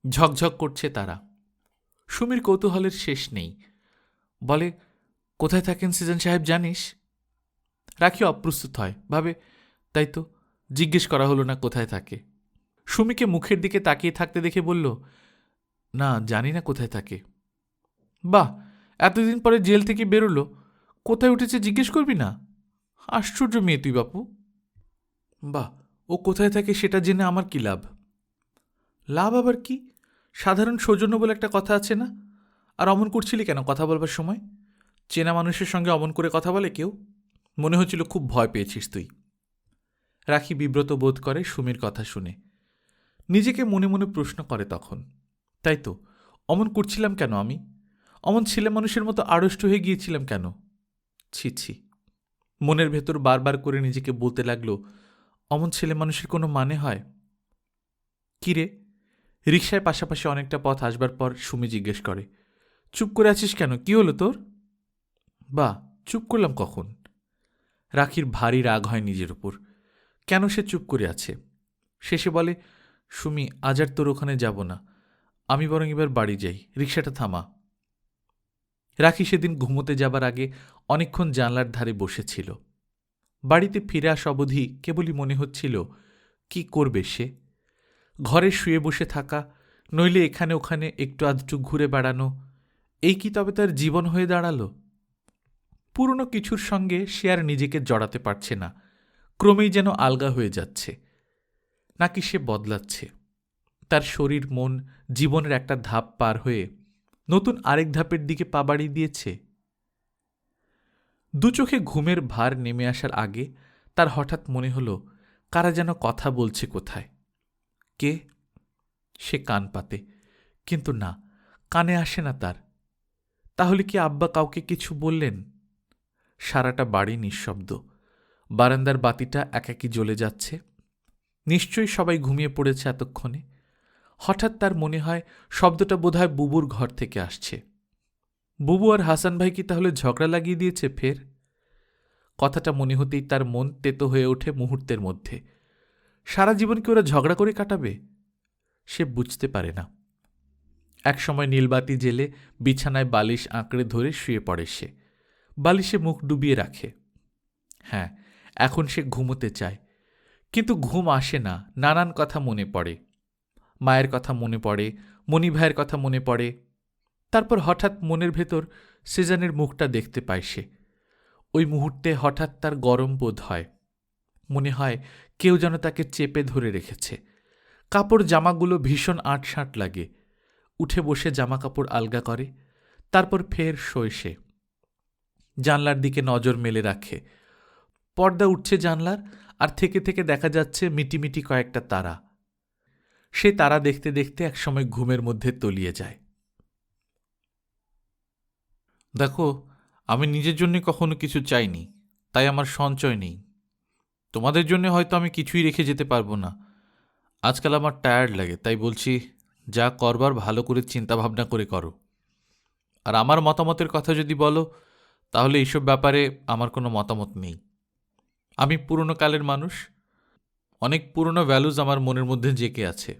ঝকঝক করছে তারা। সুমির কৌতূহলের শেষ নেই। বলে, কোথায় থাকেন সিজান সাহেব জানিস? রাখি অপ্রস্তুত হয়, ভাবে, তাই তো, জিজ্ঞেস করা হলো না কোথায় থাকে। সুমিকে মুখের দিকে তাকিয়ে থাকতে দেখে বলল, না জানি না কোথায় থাকে। বাহ, এতদিন পরে জেল থেকে বেরোলো, কোথায় উঠেছে জিজ্ঞেস করবি না? আশ্চর্য মেয়ে তুই বাপু। বাহ, ও কোথায় থাকে সেটা জেনে আমার কি লাভ? লাভ আবার কি? সাধারণ সৌজন্য বলে একটা কথা আছে না? আর অমন করছিলি কেন কথা বলবার সময়? চেনা মানুষের সঙ্গে অমন করে কথা বলে কেউ? মনে হচ্ছিল খুব ভয় পেয়েছিস তুই। রাখি বিব্রত বোধ করে সুমির কথা শুনে। নিজেকে মনে মনে প্রশ্ন করে তখন, তাই তো, অমন করছিলাম কেন আমি? অমন ছেলে মানুষের মতো আড়ষ্ট হয়ে গিয়েছিলাম কেন? ছি ছি। মনের ভেতর বারবার করে নিজেকে বলতে লাগল, অমন ছেলে মানুষের কোনো মানে হয়? কিরে? রিকশায় পাশাপাশি অনেকটা পথ আসবার পর সুমি জিজ্ঞেস করে, চুপ করে আছিস কেন, কি হলো তোর? বা, চুপ করলাম কখন? রাখির ভারী রাগ হয় নিজের উপর। কেন সে চুপ করে আছে? শেষে বলে, সুমি, আজ আর তোর ওখানে যাব না, আমি বরং এবার বাড়ি যাই, রিকশাটা থামা। রাখি সেদিন ঘুমোতে যাবার আগে অনেকক্ষণ জানলার ধারে বসেছিল। বাড়িতে ফিরে আসা অবধি কেবলই মনে হচ্ছিল কি করবে সে। ঘরে শুয়ে বসে থাকা, নইলে এখানে ওখানে একটু আধটু ঘুরে বেড়ানো, এই কি তবে তার জীবন হয়ে দাঁড়ালো? পুরনো কিছুর সঙ্গে সে আর নিজেকে জড়াতে পারছে না, ক্রমেই যেন আলগা হয়ে যাচ্ছে। নাকি সে বদলাচ্ছে? তার শরীর মন জীবনের একটা ধাপ পার হয়ে নতুন আরেক ধাপের দিকে পা বাড়িয়ে দিয়েছে। দু চোখে ঘুমের ভার নেমে আসার আগে তার হঠাৎ মনে হল কারা যেন কথা বলছে কোথায়। কে? সে কান পাতে, কিন্তু না, কানে আসে না তার। তাহলে কি আব্বা কাউকে কিছু বললেন? সারাটা বাড়ি নিঃশব্দ, বারান্দার বাতিটা একাকী জ্বলে যাচ্ছে। নিশ্চয়ই সবাই ঘুমিয়ে পড়েছে এতক্ষণে। হঠাৎ তার মনে হয় শব্দটা বোধহয় বুবুর ঘর থেকে আসছে। বুবু আর হাসান ভাই কি তাহলে ঝগড়া লাগিয়ে দিয়েছে ফের? কথাটা মনে হতেই তার মন তেতো হয়ে ওঠে মুহূর্তের মধ্যে। সারা জীবন কি ওরা ঝগড়া করে কাটাবে? সে বুঝতে পারে না। একসময় নীলবাতি জেলে বিছানায় বালিশ আঁকড়ে ধরে শুয়ে পড়ে সে, বালিশে মুখ ডুবিয়ে রাখে। হ্যাঁ, এখন সে ঘুমোতে চায়, কিন্তু ঘুম আসে না। নানান কথা মনে পড়ে, মায়ের কথা মনে পড়ে, মণি ভাইয়ের কথা মনে পড়ে। তারপর হঠাৎ মনের ভেতর সেজানের মুখটা দেখতে পায় সে। ওই মুহূর্তে হঠাৎ তার গরম বোধ হয়। মনে হয় কেউ যেন তাকে চেপে ধরে রেখেছে। কাপড় জামাগুলো ভীষণ আঁটসাঁট লাগে। উঠে বসে জামা কাপড় আলগা করে, তারপর ফের শোয় সে। জানলার দিকে নজর মেলে রাখে। পর্দা উঠছে জানলার, আর থেকে থেকে দেখা যাচ্ছে মিটিমিটি কয়েকটা তারা। সে তারা দেখতে দেখতে একসময় ঘুমের মধ্যে তলিয়ে যায়। দেখো, আমি নিজের জন্য কখনো কিছু চাইনি, তাই আমার সঞ্চয় নেই। তোমাদের জন্য হয়তো আমি কিছুই রেখে যেতে পারবো না। আজকাল আমার টায়ার্ড লাগে, তাই বলছি, যা করবার ভালো করে চিন্তা ভাবনা করে করো। আর আমার মতামতের কথা যদি বলো, তাহলে এইসব ব্যাপারে আমার কোনো মতামত নেই। আমি পুরনো কালের মানুষ, অনেক পুরনো ভ্যালুজ আমার মনের মধ্যে জেঁকে আছে।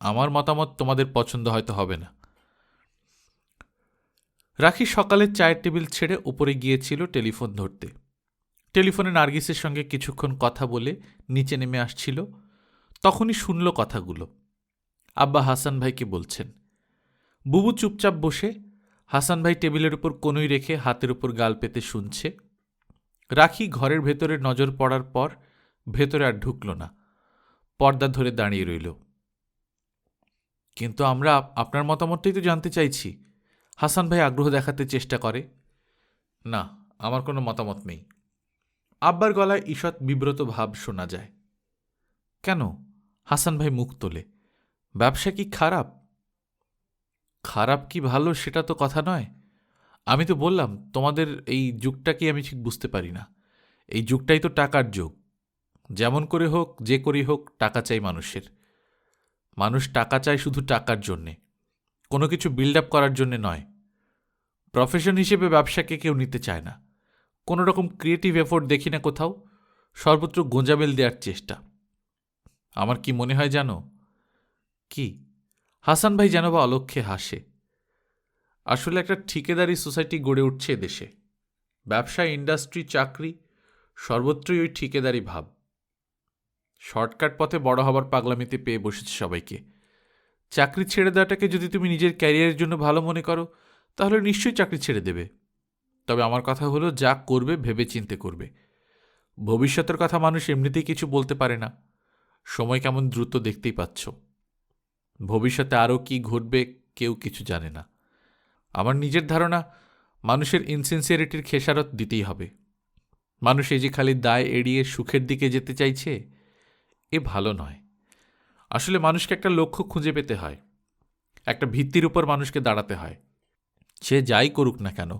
আমার মতামত তোমাদের পছন্দ হয়তো হবে না। রাখি সকালের চায়ের টেবিল ছেড়ে উপরে গিয়েছিল টেলিফোন ধরতে। টেলিফোনে নার্গিসের সঙ্গে কিছুক্ষণ কথা বলে নিচে নেমে আসছিল। তখনই শুনল কথাগুলো। আব্বা হাসান ভাইকে বলছেন। বুবু চুপচাপ বসে, হাসান ভাই টেবিলের উপর কনুই রেখে হাতের উপর গাল পেতে শুনছে। রাখি ঘরের ভেতরে নজর পড়ার পর ভেতরে আর ঢুকল না, পর্দা ধরে দাঁড়িয়ে রইল। কিন্তু আমরা আপনার মতামতটাই তো জানতে চাইছি। হাসান ভাই আগ্রহ দেখাতে চেষ্টা করে। না, আমার কোনো মতামত নেই। আব্বার গলায় ঈষৎ বিব্রত ভাব শোনা যায়। কেন? হাসান ভাই মুখ তোলে। ব্যবসা কি খারাপ? খারাপ কি ভালো সেটা তো কথা নয়। আমি তো বললাম তোমাদের এই যুগটাকে আমি ঠিক বুঝতে পারি না। এই যুগটাই তো টাকার যুগ। যেমন করে হোক, যে করেই হোক, টাকা চাই মানুষের। মানুষ টাকা চায় শুধু টাকার জন্যে, কোনো কিছু বিল্ড আপ করার জন্যে নয়। প্রফেশন হিসেবে ব্যবসাকে কেউ নিতে চায় না। কোনো রকম ক্রিয়েটিভ এফোর্ট দেখি না কোথাও, সর্বত্র গোঁজামেল দেওয়ার চেষ্টা। আমার কি মনে হয় জানো? কি? হাসান ভাই যেন বা অলক্ষ্যে হাসে। আসলে একটা ঠিকেদারি সোসাইটি গড়ে উঠছে দেশে। ব্যবসা, ইন্ডাস্ট্রি, চাকরি, সর্বত্রই ওই ঠিকেদারি ভাব। শর্টকাট পথে বড় হবার পাগলামিতে পেয়ে বসেছে সবাইকে। চাকরি ছেড়ে দেওয়াটাকে যদি তুমি নিজের ক্যারিয়ারের জন্য ভালো মনে করো, তাহলে নিশ্চয়ই চাকরি ছেড়ে দেবে। তবে আমার কথা হলো, যা করবে ভেবে চিন্তে করবে। ভবিষ্যতের কথা মানুষ এমনিতেই কিছু বলতে পারে না। সময় কেমন দ্রুত দেখতেই পাচ্ছ। ভবিষ্যতে আরও কি ঘটবে কেউ কিছু জানে না। আমার নিজের ধারণা, মানুষের ইনসিনসিয়ারিটির খেসারত দিতেই হবে। মানুষ এই যে খালি দায় এড়িয়ে সুখের দিকে যেতে চাইছে, এ ভালো নয়। আসলে মানুষকে একটা লক্ষ্য খুঁজে পেতে হয়, একটা ভিত্তির উপর মানুষকে দাঁড়াতে হয়। সে যাই করুক না কেন,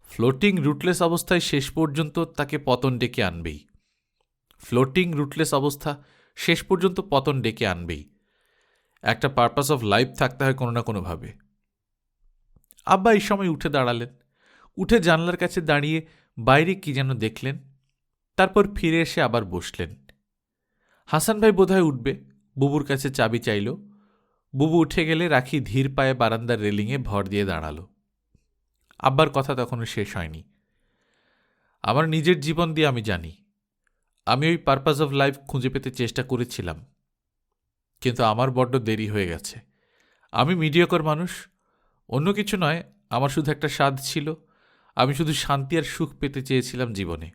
ফ্লোটিং রুটলেস অবস্থায় শেষ পর্যন্ত তাকে পতন ডেকে আনবেই। ফ্লোটিং রুটলেস অবস্থা শেষ পর্যন্ত পতন ডেকে আনবেই। একটা পারপাস অফ লাইফ থাকতে হয় কোনো না কোনোভাবে। আব্বা এই সময় উঠে দাঁড়ালেন। উঠে জানলার কাছে দাঁড়িয়ে বাইরে কি যেন দেখলেন। তারপর ফিরে এসে আবার বসলেন। হাসান ভাই বোধহয় উঠবে, বুবুর কাছে চাবি চাইল। বুবু উঠে গেলে রাখি ধীর পায়ে বারান্দার রেলিংয়ে ভর দিয়ে দাঁড়াল। আব্বার কথা তখনও শেষ হয়নি। আমার নিজের জীবন দিয়ে আমি জানি, আমি ওই পারপাস অফ লাইফ খুঁজে পেতে চেষ্টা করেছিলাম, কিন্তু আমার বড্ড দেরি হয়ে গেছে। আমি মিডিয়কর মানুষ, অন্য কিছু নয়। আমার শুধু একটা স্বাদ ছিল, আমি শুধু শান্তি আর সুখ পেতে চেয়েছিলাম জীবনে।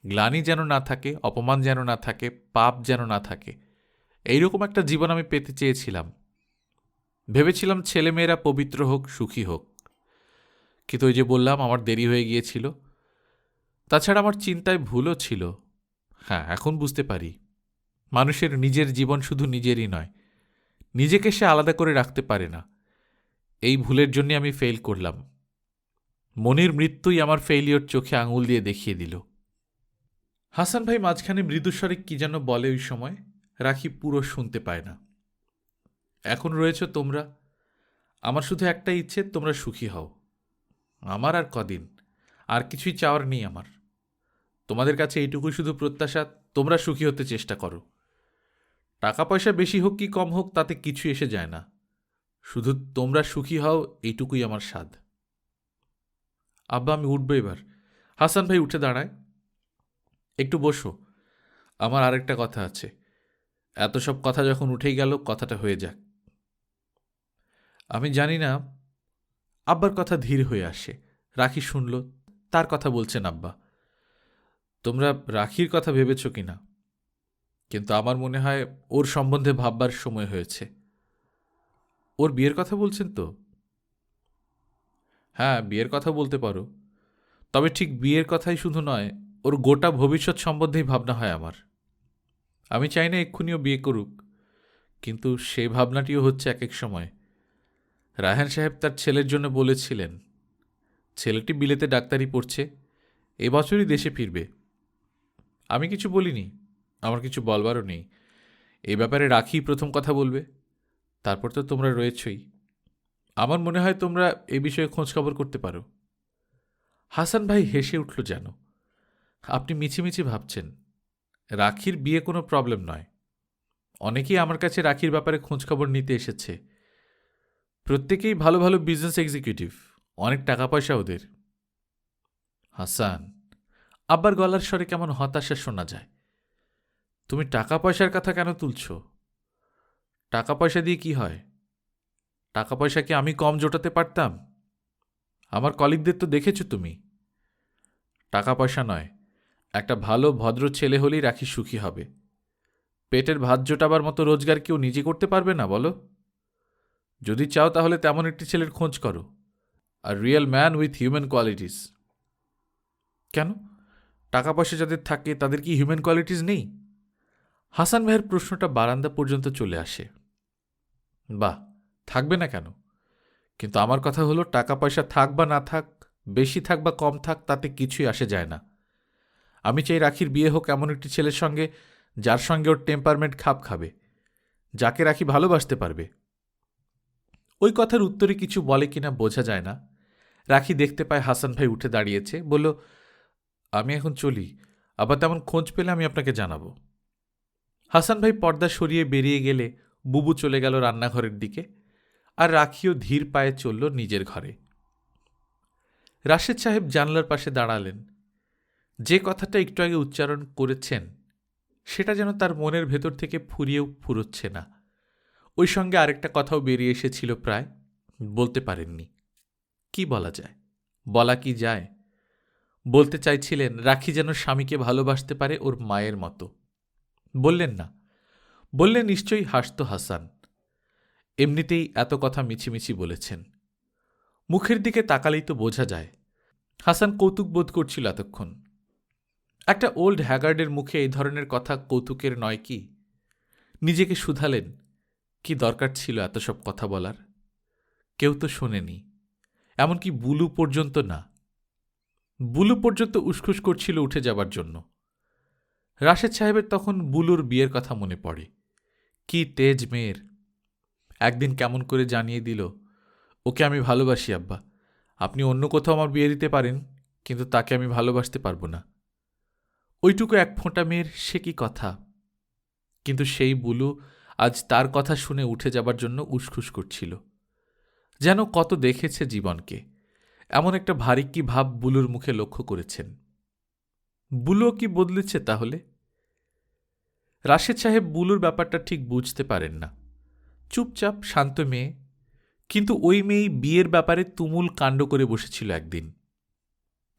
গ্লানি যেন না থাকে, অপমান যেন না থাকে, পাপ যেন না থাকে, এইরকম একটা জীবন আমি পেতে চেয়েছিলাম। ভেবেছিলাম ছেলেমেয়েরা পবিত্র হোক, সুখী হোক। কিন্তু ওই যে বললাম, আমার দেরি হয়ে গিয়েছিল। তাছাড়া আমার চিন্তায় ভুলও ছিল। হ্যাঁ, এখন বুঝতে পারি, মানুষের নিজের জীবন শুধু নিজেরই নয়, নিজেকে সে আলাদা করে রাখতে পারে না। এই ভুলের জন্য আমি ফেল করলাম। মনির মৃত্যুই আমার ফেইলিওর চোখে আঙুল দিয়ে দেখিয়ে দিল। হাসান ভাই মাঝখানে মৃদুস্বরে কি যেন বলে, ওই সময় রাখি পুরো শুনতে পায় না। এখন রয়েছ তোমরা, আমার শুধু একটা ইচ্ছে, তোমরা সুখী হও। আমার আর কদিন, আর কিছুই চাওয়ার নেই আমার। তোমাদের কাছে এইটুকুই শুধু প্রত্যাশা, তোমরা সুখী হতে চেষ্টা করো। টাকা পয়সা বেশি হোক কি কম হোক তাতে কিছু এসে যায় না, শুধু তোমরা সুখী হও, এইটুকুই আমার স্বাদ। আব্বা, আমি উঠবো এবার। হাসান ভাই উঠে দাঁড়ায়। একটু বসো, আমার আরেকটা কথা আছে। এত সব কথা যখন উঠেই গেল, কথাটা হয়ে যাক। আমি জানি না। আব্বার কথা ধীর হয়ে আসে। রাখি শুনল, তার কথা বলছেন আব্বা। তোমরা রাখির কথা ভেবেছ কিনা, কিন্তু আমার মনে হয় ওর সম্বন্ধে ভাববার সময় হয়েছে। ওর বিয়ের কথা বলছেন তো? হ্যাঁ, বিয়ের কথা বলতে পারো, তবে ঠিক বিয়ের কথাই শুধু নয়, ওর গোটা ভবিষ্যৎ সম্বন্ধেই ভাবনা হয় আমার। আমি চাই না এক্ষুনিও বিয়ে করুক, কিন্তু সেই ভাবনাটিও হচ্ছে এক এক সময়। রায়হান সাহেব তার ছেলের জন্য বলেছিলেন, ছেলেটি বিলেতে ডাক্তারি পড়ছে, এবছরই দেশে ফিরবে। আমি কিছু বলিনি, আমার কিছু বলবারও নেই। এই ব্যাপারে রাখি প্রথম কথা বলবে, তারপর তো তোমরা রয়েছই। আমার মনে হয় তোমরা এই বিষয়ে খোঁজখবর করতে পারো। হাসান ভাই হেসে উঠল যেন। আপনি মিছিমিছি ভাবছেন, রাখির বিয়ে কোনো প্রবলেম নয়। অনেকেই আমার কাছে রাখির ব্যাপারে খোঁজখবর নিতে এসেছে। প্রত্যেকেই ভালো ভালো বিজনেস এক্সিকিউটিভ, অনেক টাকা পয়সা ওদের। হাসান, আব্বার গলার স্বরে কেমন হতাশা শোনা যায়। তুমি টাকা পয়সার কথা কেন তুলছ? টাকা পয়সা দিয়ে কি হয়? টাকা পয়সা কি আমি কম জোটাতে পারতাম? আমার কলিগদের তো দেখেছ তুমি। টাকা পয়সা নয়, একটা ভালো ভদ্র ছেলে হলেই রাখি সুখী হবে। পেটের ভাত জোটাবার মতো রোজগার কেউ নিজে করতে পারবে না বলো? যদি চাও তাহলে তেমন একটি ছেলের খোঁজ করো, আর real man with human qualities. কেন, টাকা পয়সা যাদের থাকে তাদের কি হিউম্যান কোয়ালিটিস নেই? হাসান ভাইয়ের প্রশ্নটা বারান্দা পর্যন্ত চলে আসে। বাহ, থাকবে না কেন? কিন্তু আমার কথা হলো, টাকা পয়সা থাক বা না থাক, বেশি থাক বা কম থাক, তাতে কিছুই আসে যায় না। আমি চাই রাখির বিয়ে হোক এমন একটি ছেলের সঙ্গে, যার সঙ্গে ওর টেম্পারমেন্ট খাপ খাবে, যাকে রাখি ভালোবাসতে পারবে। ওই কথার উত্তরে কিছু বলে কিনা বোঝা যায় না। রাখি দেখতে পায় হাসান ভাই উঠে দাঁড়িয়েছে, বলল, আমি এখন চলি, আবার তেমন খোঁজ পেলে আমি আপনাকে জানাবো। হাসান ভাই পর্দা সরিয়ে বেরিয়ে গেলে বুবু চলে গেল রান্নাঘরের দিকে, আর রাখিও ধীর পায়ে চলল নিজের ঘরে। রাশেদ সাহেব জানলার পাশে দাঁড়ালেন। যে কথাটা একটু আগে উচ্চারণ করেছেন, সেটা যেন তার মনের ভেতর থেকে ফুরিয়েও ফুরোচ্ছে না। ওই সঙ্গে আরেকটা কথাও বেরিয়ে এসেছিল, প্রায় বলতে পারেননি। কি বলা যায়? বলা কি যায়? বলতে চাইছিলেন রাখি যেন স্বামীকে ভালোবাসতে পারে ওর মায়ের মতো। বললেন না, বললে নিশ্চয়ই হাসত হাসান। এমনিতেই এত কথা মিছিমিছি বলেছেন। মুখের দিকে তাকালেই তো বোঝা যায়। হাসান কৌতুক বোধ করছিল এতক্ষণ। একটা ওল্ড হ্যাগার্ডের মুখে এই ধরনের কথা কৌতুকের নয় কি? নিজেকে শুধালেন, কি দরকার ছিল এত সব কথা বলার? কেউ তো শোনেনি, এমনকি বুলু পর্যন্ত না। বুলু পর্যন্ত উসখুস করছিল উঠে যাবার জন্য। রাশেদ সাহেবের তখন বুলুর বিয়ের কথা মনে পড়ে। কি তেজ মেয়ের! একদিন কেমন করে জানিয়ে দিল, ওকে আমি ভালোবাসি আব্বা, আপনি অন্য কোথাও আমার বিয়ে দিতে পারেন, কিন্তু তাকে আমি ভালোবাসতে পারব না। ওইটুকু এক ফোঁটা মেয়ের সে কি কথা! কিন্তু সেই বুলু আজ তার কথা শুনে উঠে যাবার জন্য উসখুস করছিল, যেন কত দেখেছে জীবনকে। এমন একটা ভারী কি ভাব বুলুর মুখে লক্ষ্য করেছেন। বুলুও কি বদলেছে তাহলে? রাশেদ সাহেব বুলুর ব্যাপারটা ঠিক বুঝতে পারেন না। চুপচাপ শান্ত মেয়ে, কিন্তু ওই মেয়েই বিয়ের ব্যাপারে তুমুল কাণ্ড করে বসেছিল একদিন।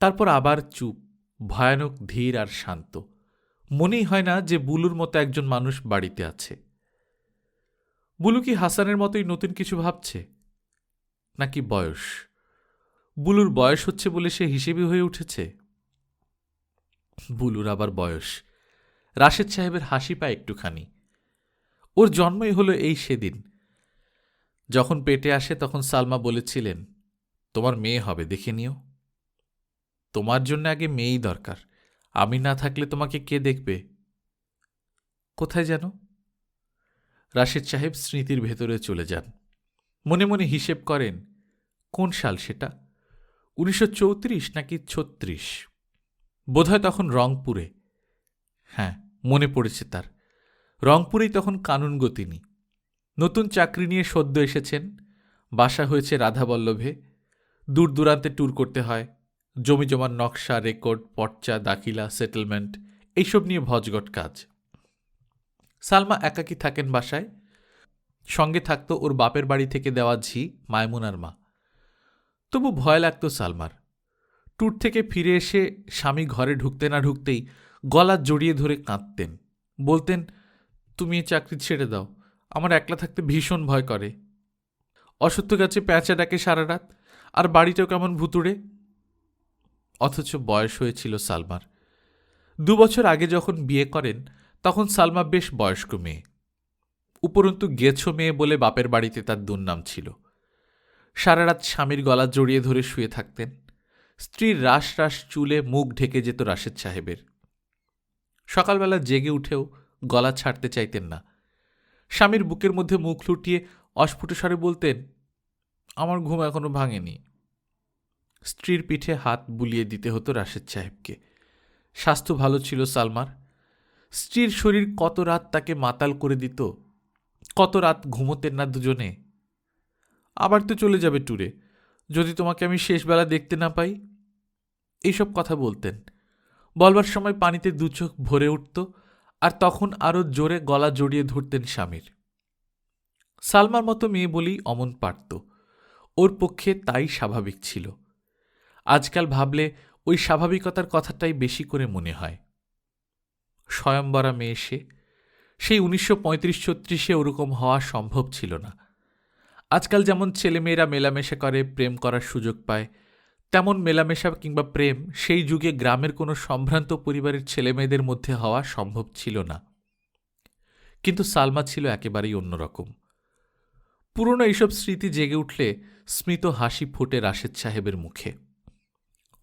তারপর আবার চুপ, ভয়ানক ধীর আর শান্ত। মনেই হয় না যে বুলুর মতো একজন মানুষ বাড়িতে আছে। বুলু কি হাসানের মতোই নতুন কিছু ভাবছে, নাকি বয়স? বুলুর বয়স হচ্ছে বলে সে হিসেবি হয়ে উঠেছে। বুলুর আবার বয়স! রাশেদ সাহেবের হাসি পায় একটুখানি। ওর জন্মই হলো এই সেদিন। যখন পেটে আসে তখন সালমা বলেছিলেন, তোমার মেয়ে হবে, দেখে নিও। তোমার জন্য আগে মেয়েই দরকার, আমি না থাকলে তোমাকে কে দেখবে? কোথায় যেন? রাশেদ সাহেব স্মৃতির ভেতরে চলে যান। মনে মনে হিসেব করেন, কোন সাল সেটা? 1934 নাকি 36? বোধহয় তখন রংপুরে। হ্যাঁ, মনে পড়েছে তার। রংপুরেই তখন কানুনগো তিনি। নতুন চাকরি নিয়ে সদ্য এসেছেন। বাসা হয়েছে রাধাবল্লভে। দূর দূরান্তে ট্যুর করতে হয়। জমি জমার নকশা, রেকর্ড, পর্চা, দাখিলা, সেটেলমেন্ট, এইসব নিয়ে ভজগট কাজ। সালমা একাকী থাকেন বাসায়। সঙ্গে থাকত ওর বাপের বাড়ি থেকে দেওয়া ঝি মায়মুনার মা। তবু ভয় লাগত সালমার। ট্যুর থেকে ফিরে এসে স্বামী ঘরে ঢুকতে না ঢুকতেই গলা জড়িয়ে ধরে কাঁদতেন। বলতেন, তুমি এই চাকরি ছেড়ে দাও, আমার একলা থাকতে ভীষণ ভয় করে। অসত্য গাছে প্যাঁচা ডাকে সারা রাত, আর বাড়িটাও কেমন ভুতুড়ে। অথচ বয়স হয়েছিল সালমার। 2 বছর আগে যখন বিয়ে করেন তখন সালমা বেশ বয়স্ক মেয়ে। উপরন্তু গেছো মেয়ে বলে বাপের বাড়িতে তার দুর্নাম ছিল। সারা রাত স্বামীর গলা জড়িয়ে ধরে শুয়ে থাকতেন। স্ত্রীর রাশ রাশ চুলে মুখ ঢেকে যেত রাশেদ সাহেবের। সকালবেলা জেগে উঠেও গলা ছাড়তে চাইতেন না। স্বামীর বুকের মধ্যে মুখ লুটিয়ে অস্ফুট স্বরে বলতেন, আমার ঘুম এখনো ভাঙেনি। স্ত্রীর পিঠে হাত বুলিয়ে দিতে হতো রাশেদ সাহেবকে। স্বাস্থ্য ভালো ছিল সালমার। স্ত্রীর শরীর কত রাত তাকে মাতাল করে দিত, কত রাত ঘুমোতেন না দুজনে। আবার তো চলে যাবে ট্যুরে, যদি তোমাকে আমি শেষবেলা দেখতে না পাই, এইসব কথা বলতেন। বলবার সময় পানিতে 2 চোখ ভরে উঠত, আর তখন আরও জোরে গলা জড়িয়ে ধরতেন স্বামীর। সালমার মতো মেয়ে বলেই অমন পারত। ওর পক্ষে তাই স্বাভাবিক ছিল। আজকাল ভাবলে ওই স্বাভাবিকতার কথাটাই বেশি করে মনে হয়। স্বয়ম্বরা মেয়ে সে। সেই 1935-36 ওরকম হওয়া সম্ভব ছিল না। আজকাল যেমন ছেলেমেয়েরা মেলামেশা করে, প্রেম করার সুযোগ পায়, তেমন মেলামেশা কিংবা প্রেম সেই যুগে গ্রামের কোনো সম্ভ্রান্ত পরিবারের ছেলেমেয়েদের মধ্যে হওয়া সম্ভব ছিল না। কিন্তু সালমা ছিল একেবারেই অন্যরকম। পুরনো এইসব স্মৃতি জেগে উঠলে স্মিত হাসি ফোটে রাশেদ সাহেবের মুখে।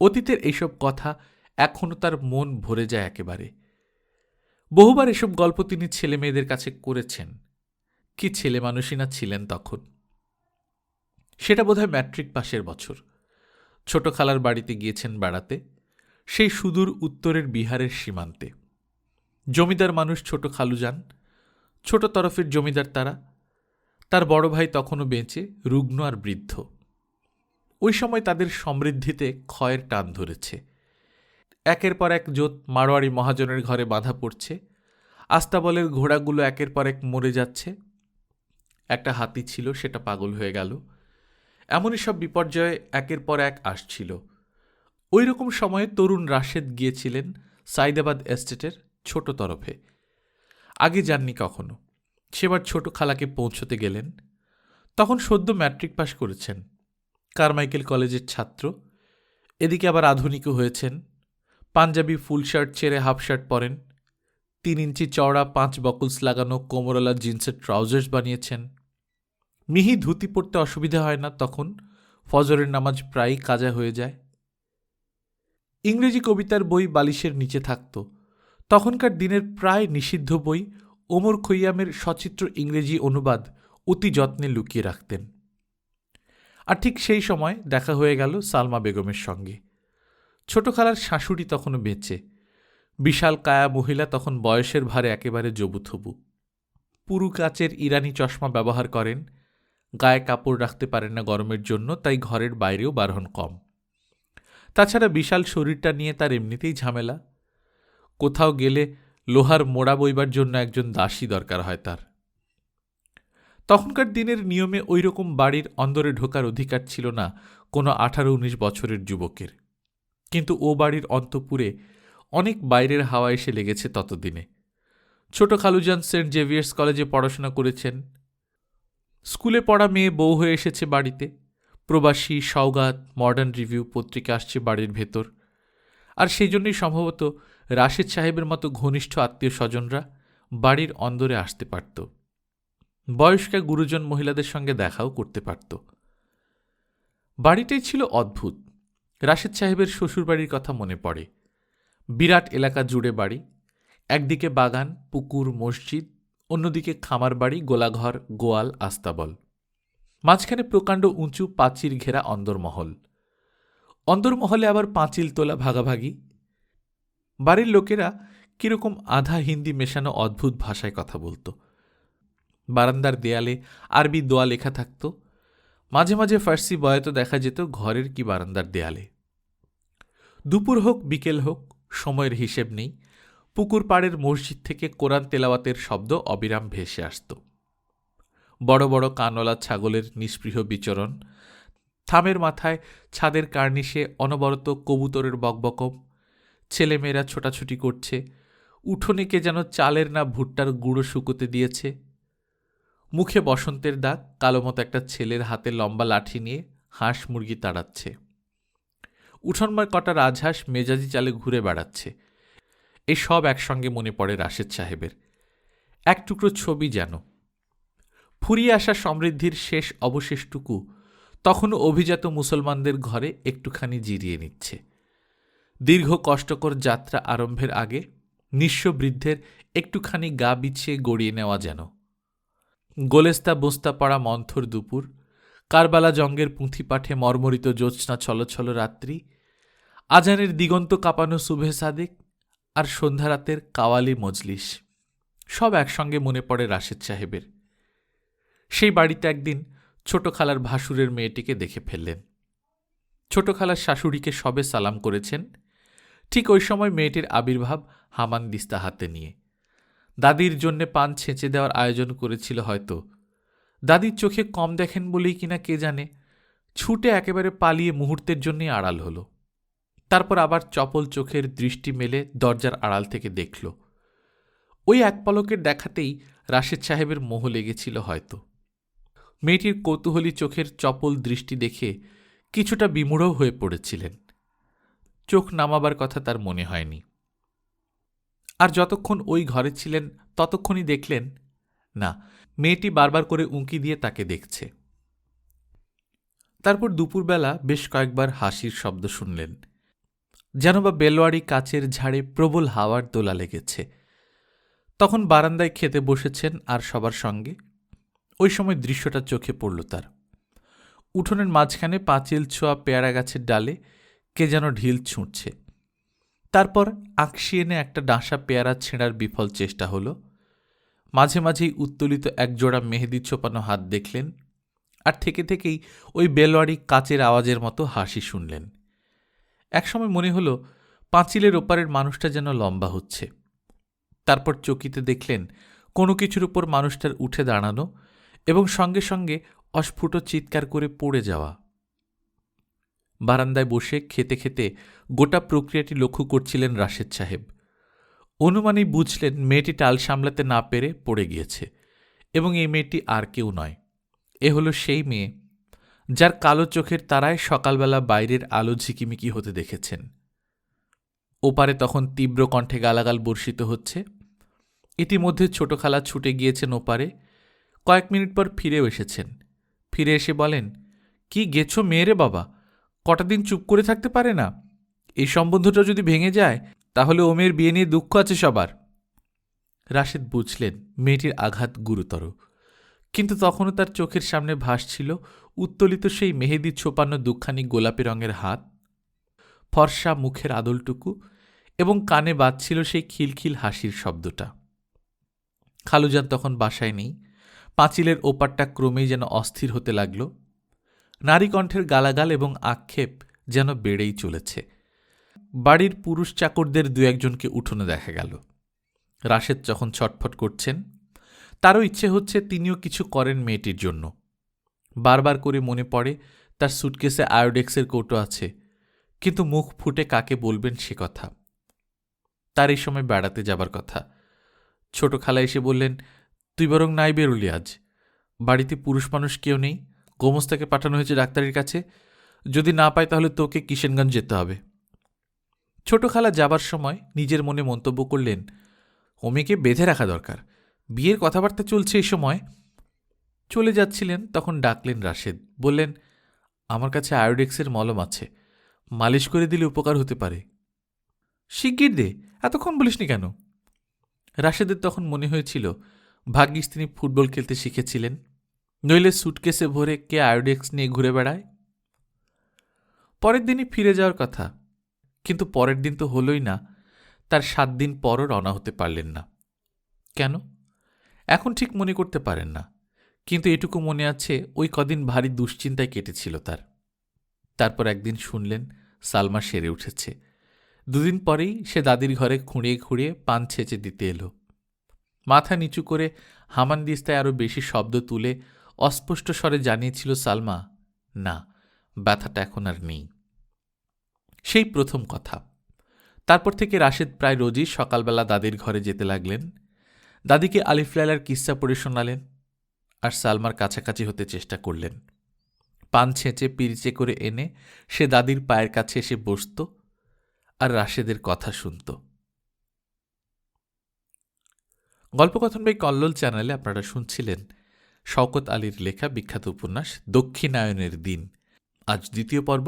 অতীতের এইসব কথা এখনো তার মন ভরে যায় একেবারে। বহুবার এসব গল্প তিনি ছেলে মেয়েদের কাছে করেছেন। কি ছেলে মানুষই না ছিলেন তখন। সেটা বোধহয় ম্যাট্রিক পাশের বছর। ছোট খালার বাড়িতে গিয়েছেন বেড়াতে, সেই সুদূর উত্তরের বিহারের সীমান্তে। জমিদার মানুষ ছোট খালু যান, ছোট তরফের জমিদার তারা। তার বড় ভাই তখনও বেঁচে, রুগ্ন আর বৃদ্ধ। ওই সময় তাদের সমৃদ্ধিতে ক্ষয়ের টান ধরেছে। একের পর এক জোত মারোয়ারি মহাজনের ঘরে বাঁধা পড়ছে। আস্তাবলের ঘোড়াগুলো একের পর এক মরে যাচ্ছে। একটা হাতি ছিল, সেটা পাগল হয়ে গেল। এমনই সব বিপর্যয় একের পর এক আসছিল। ওই রকম সময়ে তরুণ রাশেদ গিয়েছিলেন সাইদাবাদ এস্টেটের ছোট তরফে। আগে যাননি কখনো। সেবার ছোট খালাকে পৌঁছতে গেলেন। তখন সদ্য ম্যাট্রিক পাশ করেছেন, কারমাইকেল কলেজের ছাত্র। এদিকে আবার আধুনিকও হয়েছেন। পাঞ্জাবি ফুল শার্ট ছেড়ে হাফ শার্ট পরেন। 3 ইঞ্চি চওড়া 5 বকলস লাগানো কোমরওয়ালা জিন্সের ট্রাউজার্স বানিয়েছেন। মিহি ধুতি পরতে অসুবিধা হয় না তখন, ফজরের নামাজ প্রায়ই কাজা হয়ে যায়। ইংরেজি কবিতার বই বালিশের নিচে থাকত। তখনকার দিনের প্রায় নিষিদ্ধ বই ওমর খৈয়ামের সচিত্র ইংরেজি অনুবাদ অতি যত্নে লুকিয়ে রাখতেন। আর ঠিক সেই সময় দেখা হয়ে গেল সালমা বেগমের সঙ্গে। ছোট খালার শাশুড়ি তখনও বেঁচে। বিশাল কায়া মহিলা তখন বয়সের ভারে একেবারে জবুথবু। পুরু কাচের ইরানি চশমা ব্যবহার করেন, গায়ে কাপড় রাখতে পারেন না গরমের জন্য, তাই ঘরের বাইরেও বার হন কম। তাছাড়া বিশাল শরীরটা নিয়ে তার এমনিতেই ঝামেলা। কোথাও গেলে লোহার মোড়া বইবার জন্য একজন দাসী দরকার হয় তার। তখনকার দিনের নিয়মে ওই রকম বাড়ির অন্দরে ঢোকার অধিকার ছিল না কোনো 18-19 বছরের যুবকের। কিন্তু ও বাড়ির অন্তঃপুরে অনেক বাইরের হাওয়া এসে লেগেছে ততদিনে। ছোট খালুজান সেন্ট জেভিয়ার্স কলেজে পড়াশোনা করেছেন। স্কুলে পড়া মেয়ে বউ হয়ে এসেছে বাড়িতে। প্রবাসী, সওগাত, মডার্ন রিভিউ পত্রিকা আসছে বাড়ির ভেতর। আর সেই জন্যই সম্ভবত রাশেদ সাহেবের মতো ঘনিষ্ঠ আত্মীয় স্বজনরা বাড়ির অন্দরে আসতে পারত। বয়স্কা গুরুজন মহিলাদের সঙ্গে দেখাও করতে পারত। বাড়িটাই ছিল অদ্ভুত। রাশেদ সাহেবের শ্বশুরবাড়ির কথা মনে পড়ে। বিরাট এলাকা জুড়ে বাড়ি, একদিকে বাগান, পুকুর, মসজিদ, অন্যদিকে খামার বাড়ি, গোলাঘর, গোয়াল, আস্তাবল। মাঝখানে প্রকাণ্ড উঁচু পাঁচির ঘেরা অন্দরমহল। অন্দরমহলে আবার পাঁচিল তোলা ভাগাভাগি। বাড়ির লোকেরা কিরকম আধা হিন্দি মেশানো অদ্ভুত ভাষায় কথা বলত। বারান্দার দেয়ালে আরবি দোয়া লেখা থাকত। মাঝে মাঝে ফার্সি বয়াত দেখা যেত ঘরের কি বারান্দার দেয়ালে। দুপুর হোক বিকেল হোক, সময়ের হিসেব নেই, পুকুর পাড়ের মসজিদ থেকে কোরআন তেলাওয়াতের শব্দ অবিরাম ভেসে আসত। বড় বড় কানওয়ালা ছাগলের নিস্পৃহ বিচরণ, থামের মাথায় ছাদের কার্নিশে অনবরত কবুতরের বকবকম, ছেলেমেয়েরা ছোটাছুটি করছে, উঠোনে কে যেন চালের না ভুট্টার গুঁড়ো শুকোতে দিয়েছে। মুখে বসন্তের দাগ, কালোমতো একটা ছেলের হাতে লম্বা লাঠি নিয়ে হাঁস মুরগি তাড়াচ্ছে। উঠোনময় কটা রাজহাঁস মেজাজি চালে ঘুরে বেড়াচ্ছে। এই সব একসঙ্গে মনে পড়ে রাশেদ সাহেবের। এক টুকরো ছবি যেন। ফুরিয়ে আসা সমৃদ্ধির শেষ অবশেষটুকু তখনও অভিজাত মুসলমানদের ঘরে একটুখানি জিরিয়ে নিচ্ছে। দীর্ঘ কষ্টকর যাত্রা আরম্ভের আগে নিঃস্ব বৃদ্ধের একটুখানি গা বিছিয়ে গড়িয়ে নেওয়া যেন। গোলেস্তা বোস্তা পড়া মন্থর দুপুর, কারবালা জঙ্গের পুঁথি পাঠে মর্মরিত জ্যোৎস্না ছলছল রাত্রি, আজানের দিগন্ত কাঁপানো সুবহে সাদেক আর সন্ধ্যারাতের কাওয়ালি মজলিস, সব একসঙ্গে মনে পড়ে রাশেদ সাহেবের। সেই বাড়িতে একদিন ছোট খালার ভাসুরের মেয়েটিকে দেখে ফেললেন। ছোট খালার শাশুড়িকে সবে সালাম করেছেন। ঠিক ওই সময় মেয়েটির আবির্ভাব হামানদিস্তা হাতে নিয়ে। দাদির জন্যে পান ছেঁচে দেওয়ার আয়োজন করেছিল হয়তো। দাদির চোখে কম দেখেন বলেই কিনা কে জানে, ছুটে একেবারে পালিয়ে মুহূর্তের জন্যই আড়াল হল। তারপর আবার চপল চোখের দৃষ্টি মেলে দরজার আড়াল থেকে দেখল। ওই এক পলকের দেখাতেই রাশেদ সাহেবের মোহ লেগেছিল হয়তো। মেয়েটির কৌতূহলী চোখের চপল দৃষ্টি দেখে কিছুটা বিমূঢ় হয়ে পড়েছিলেন। চোখ নামাবার কথা তার মনে হয়নি। আর যতক্ষণ ওই ঘরে ছিলেন ততক্ষণই দেখলেন না, মেয়েটি বারবার করে উঁকি দিয়ে তাকে দেখছে। তারপর দুপুরবেলা বেশ কয়েকবার হাসির শব্দ শুনলেন, যেন বা বেলোয়ারি কাচের ঝাড়ে প্রবল হাওয়ার দোলা লেগেছে। তখন বারান্দায় খেতে বসেছেন আর সবার সঙ্গে। ওই সময় দৃশ্যটা চোখে পড়ল তার। উঠোনের মাঝখানে পাঁচিল ছোঁয়া পেয়ারা গাছের ডালে কে যেন ঢিল ছুঁড়ছে। তারপর আঁকশি এনে একটা ডাঁসা পেয়ারা ছেঁড়ার বিফল চেষ্টা হল। মাঝে মাঝেই উত্তোলিত একজোড়া মেহেদি ছোপানো হাত দেখলেন, আর থেকে থেকেই ওই বেলোয়ারি কাচের আওয়াজের মতো হাসি শুনলেন। একসময় মনে হল পাঁচিলের ওপারের মানুষটা যেন লম্বা হচ্ছে। তারপর চকিতে দেখলেন কোনো কিছুর উপর মানুষটার উঠে দাঁড়ানো এবং সঙ্গে সঙ্গে অস্ফুট চিৎকার করে পড়ে যাওয়া। বারান্দায় বসে খেতে খেতে গোটা প্রক্রিয়াটি লক্ষ্য করছিলেন রাশেদ সাহেব। অনুমানেই বুঝলেন মেয়েটি টাল সামলাতে না পেরে পড়ে গিয়েছে, এবং এই মেয়েটি আর কেউ নয়। এ হলো সেই মেয়ে যার কালো চোখের তারায় সকালবেলা বাইরের আলো ঝিকিমিকি হতে দেখেছেন। ওপারে তখন তীব্র কণ্ঠে গালাগাল বর্ষিত হচ্ছে। ইতিমধ্যে ছোট খালা ছুটে গিয়েছেন ওপারে। কয়েক মিনিট পর ফিরেও এসেছেন। ফিরে এসে বলেন, কি গেছো মেয়েরে বাবা, কটা দিন চুপ করে থাকতে পারে না? এই সম্বন্ধটা যদি ভেঙে যায় তাহলে ও মেয়ের বিয়ে নিয়ে দুঃখ আছে সবার। রাশেদ বুঝলেন মেয়েটির আঘাত গুরুতর, কিন্তু তখনও তার চোখের সামনে ভাসছিল উত্তোলিত সেই মেহেদি ছোপানো দুখানি গোলাপি রঙের হাত, ফর্সা মুখের আদলটুকু এবং কানে বাজছিল সেই খিলখিল হাসির শব্দটা। খালুজান তখন বাসায় নেই। পাঁচিলের ওপারটা ক্রমেই যেন অস্থির হতে লাগল। নারী কণ্ঠের গালাগাল এবং আক্ষেপ যেন বেড়েই চলেছে। বাড়ির পুরুষ চাকরদের দু একজনকে উঠোনে দেখা গেল। রাশেদ যখন ছটফট করছেন, তারও ইচ্ছে হচ্ছে তিনিও কিছু করেন মেয়েটির জন্য। বারবার করে মনে পড়ে তার সুটকেসে আয়োডেক্সের কৌটো আছে, কিন্তু মুখ ফুটে কাকে বলবেন সে কথা। তার এই সময় বেড়াতে যাবার কথা। ছোট খালা এসে বললেন, তুই বরং নাই বেরোলি আজ। বাড়িতে পুরুষ মানুষ কেউ নেই, গোমস্তাকে পাঠানো হয়েছে ডাক্তারের কাছে। যদি না পায় তাহলে তোকে কিষেনগঞ্জ যেতে হবে। ছোট খালা যাবার সময় নিজের মনে মন্তব্য করলেন, ও মেয়েকে বেঁধে রাখা দরকার, বিয়ের কথাবার্তা চলছে এই সময়। চলে যাচ্ছিলেন তখন ডাকলেন রাশেদ, বললেন, আমার কাছে আয়োডেক্সের মলম আছে, মালিশ করে দিলে উপকার হতে পারে। শিগগির দে, এতক্ষণ বলিসনি কেন? রাশেদের তখন মনে হয়েছিল ভাগ্যিস তিনি ফুটবল খেলতে শিখেছিলেন, নইলে সুটকেসে ভরে কে আয়োডেক্স নিয়ে ঘুরে বেড়ায়। পরের দিনই ফিরে যাওয়ার কথা, কিন্তু পরের দিন তো হলই না। তার 7 দিন পরও রওনা হতে পারলেন না। কেন এখন ঠিক মনে করতে পারেন না, কিন্তু এটুকু মনে আছে ওই কদিন ভারী দুশ্চিন্তায় কেটেছিল তার। তারপর একদিন শুনলেন সালমা সেরে উঠেছে। 2 দিন পরেই সে দাদির ঘরে খুঁড়িয়ে খুঁড়িয়ে পান ছেঁচে দিতে এলো। মাথা নিচু করে হামানদিস্তায় আরও বেশি শব্দ তুলে অস্পষ্ট স্বরে জানিয়েছিল সালমা, না, ব্যথাটা এখন আর নেই। সেই প্রথম কথা। তারপর থেকে রাশেদ প্রায় রোজই সকালবেলা দাদির ঘরে যেতে লাগলেন। দাদিকে আলিফ লায়লার কিস্সা পড়ে শোনালেন আর সালমার কাছাকাছি হতে চেষ্টা করলেন। পান ছেঁচে পিরিচে করে এনে সে দাদির পায়ের কাছে এসে বসত আর রাশেদের কথা শুনত। গল্পকথন বাই কল্লোল চ্যানেলে আপনারা শুনছিলেন শওকত আলীর লেখা বিখ্যাত উপন্যাস দক্ষিণায়নের দিন। আজ দ্বিতীয় পর্ব।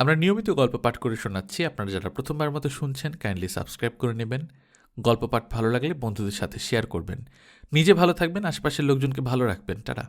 আমরা নিয়মিত গল্প পাঠ করে শোনাচ্ছি। আপনারা যারা প্রথমবার মতো শুনছেন কাইন্ডলি সাবস্ক্রাইব করে নেবেন। গল্প পাঠ ভালো লাগলে বন্ধুদের সাথে শেয়ার করবেন। নিজে ভালো থাকবেন, আশপাশের লোকজনকে ভালো রাখবেন। টাটা।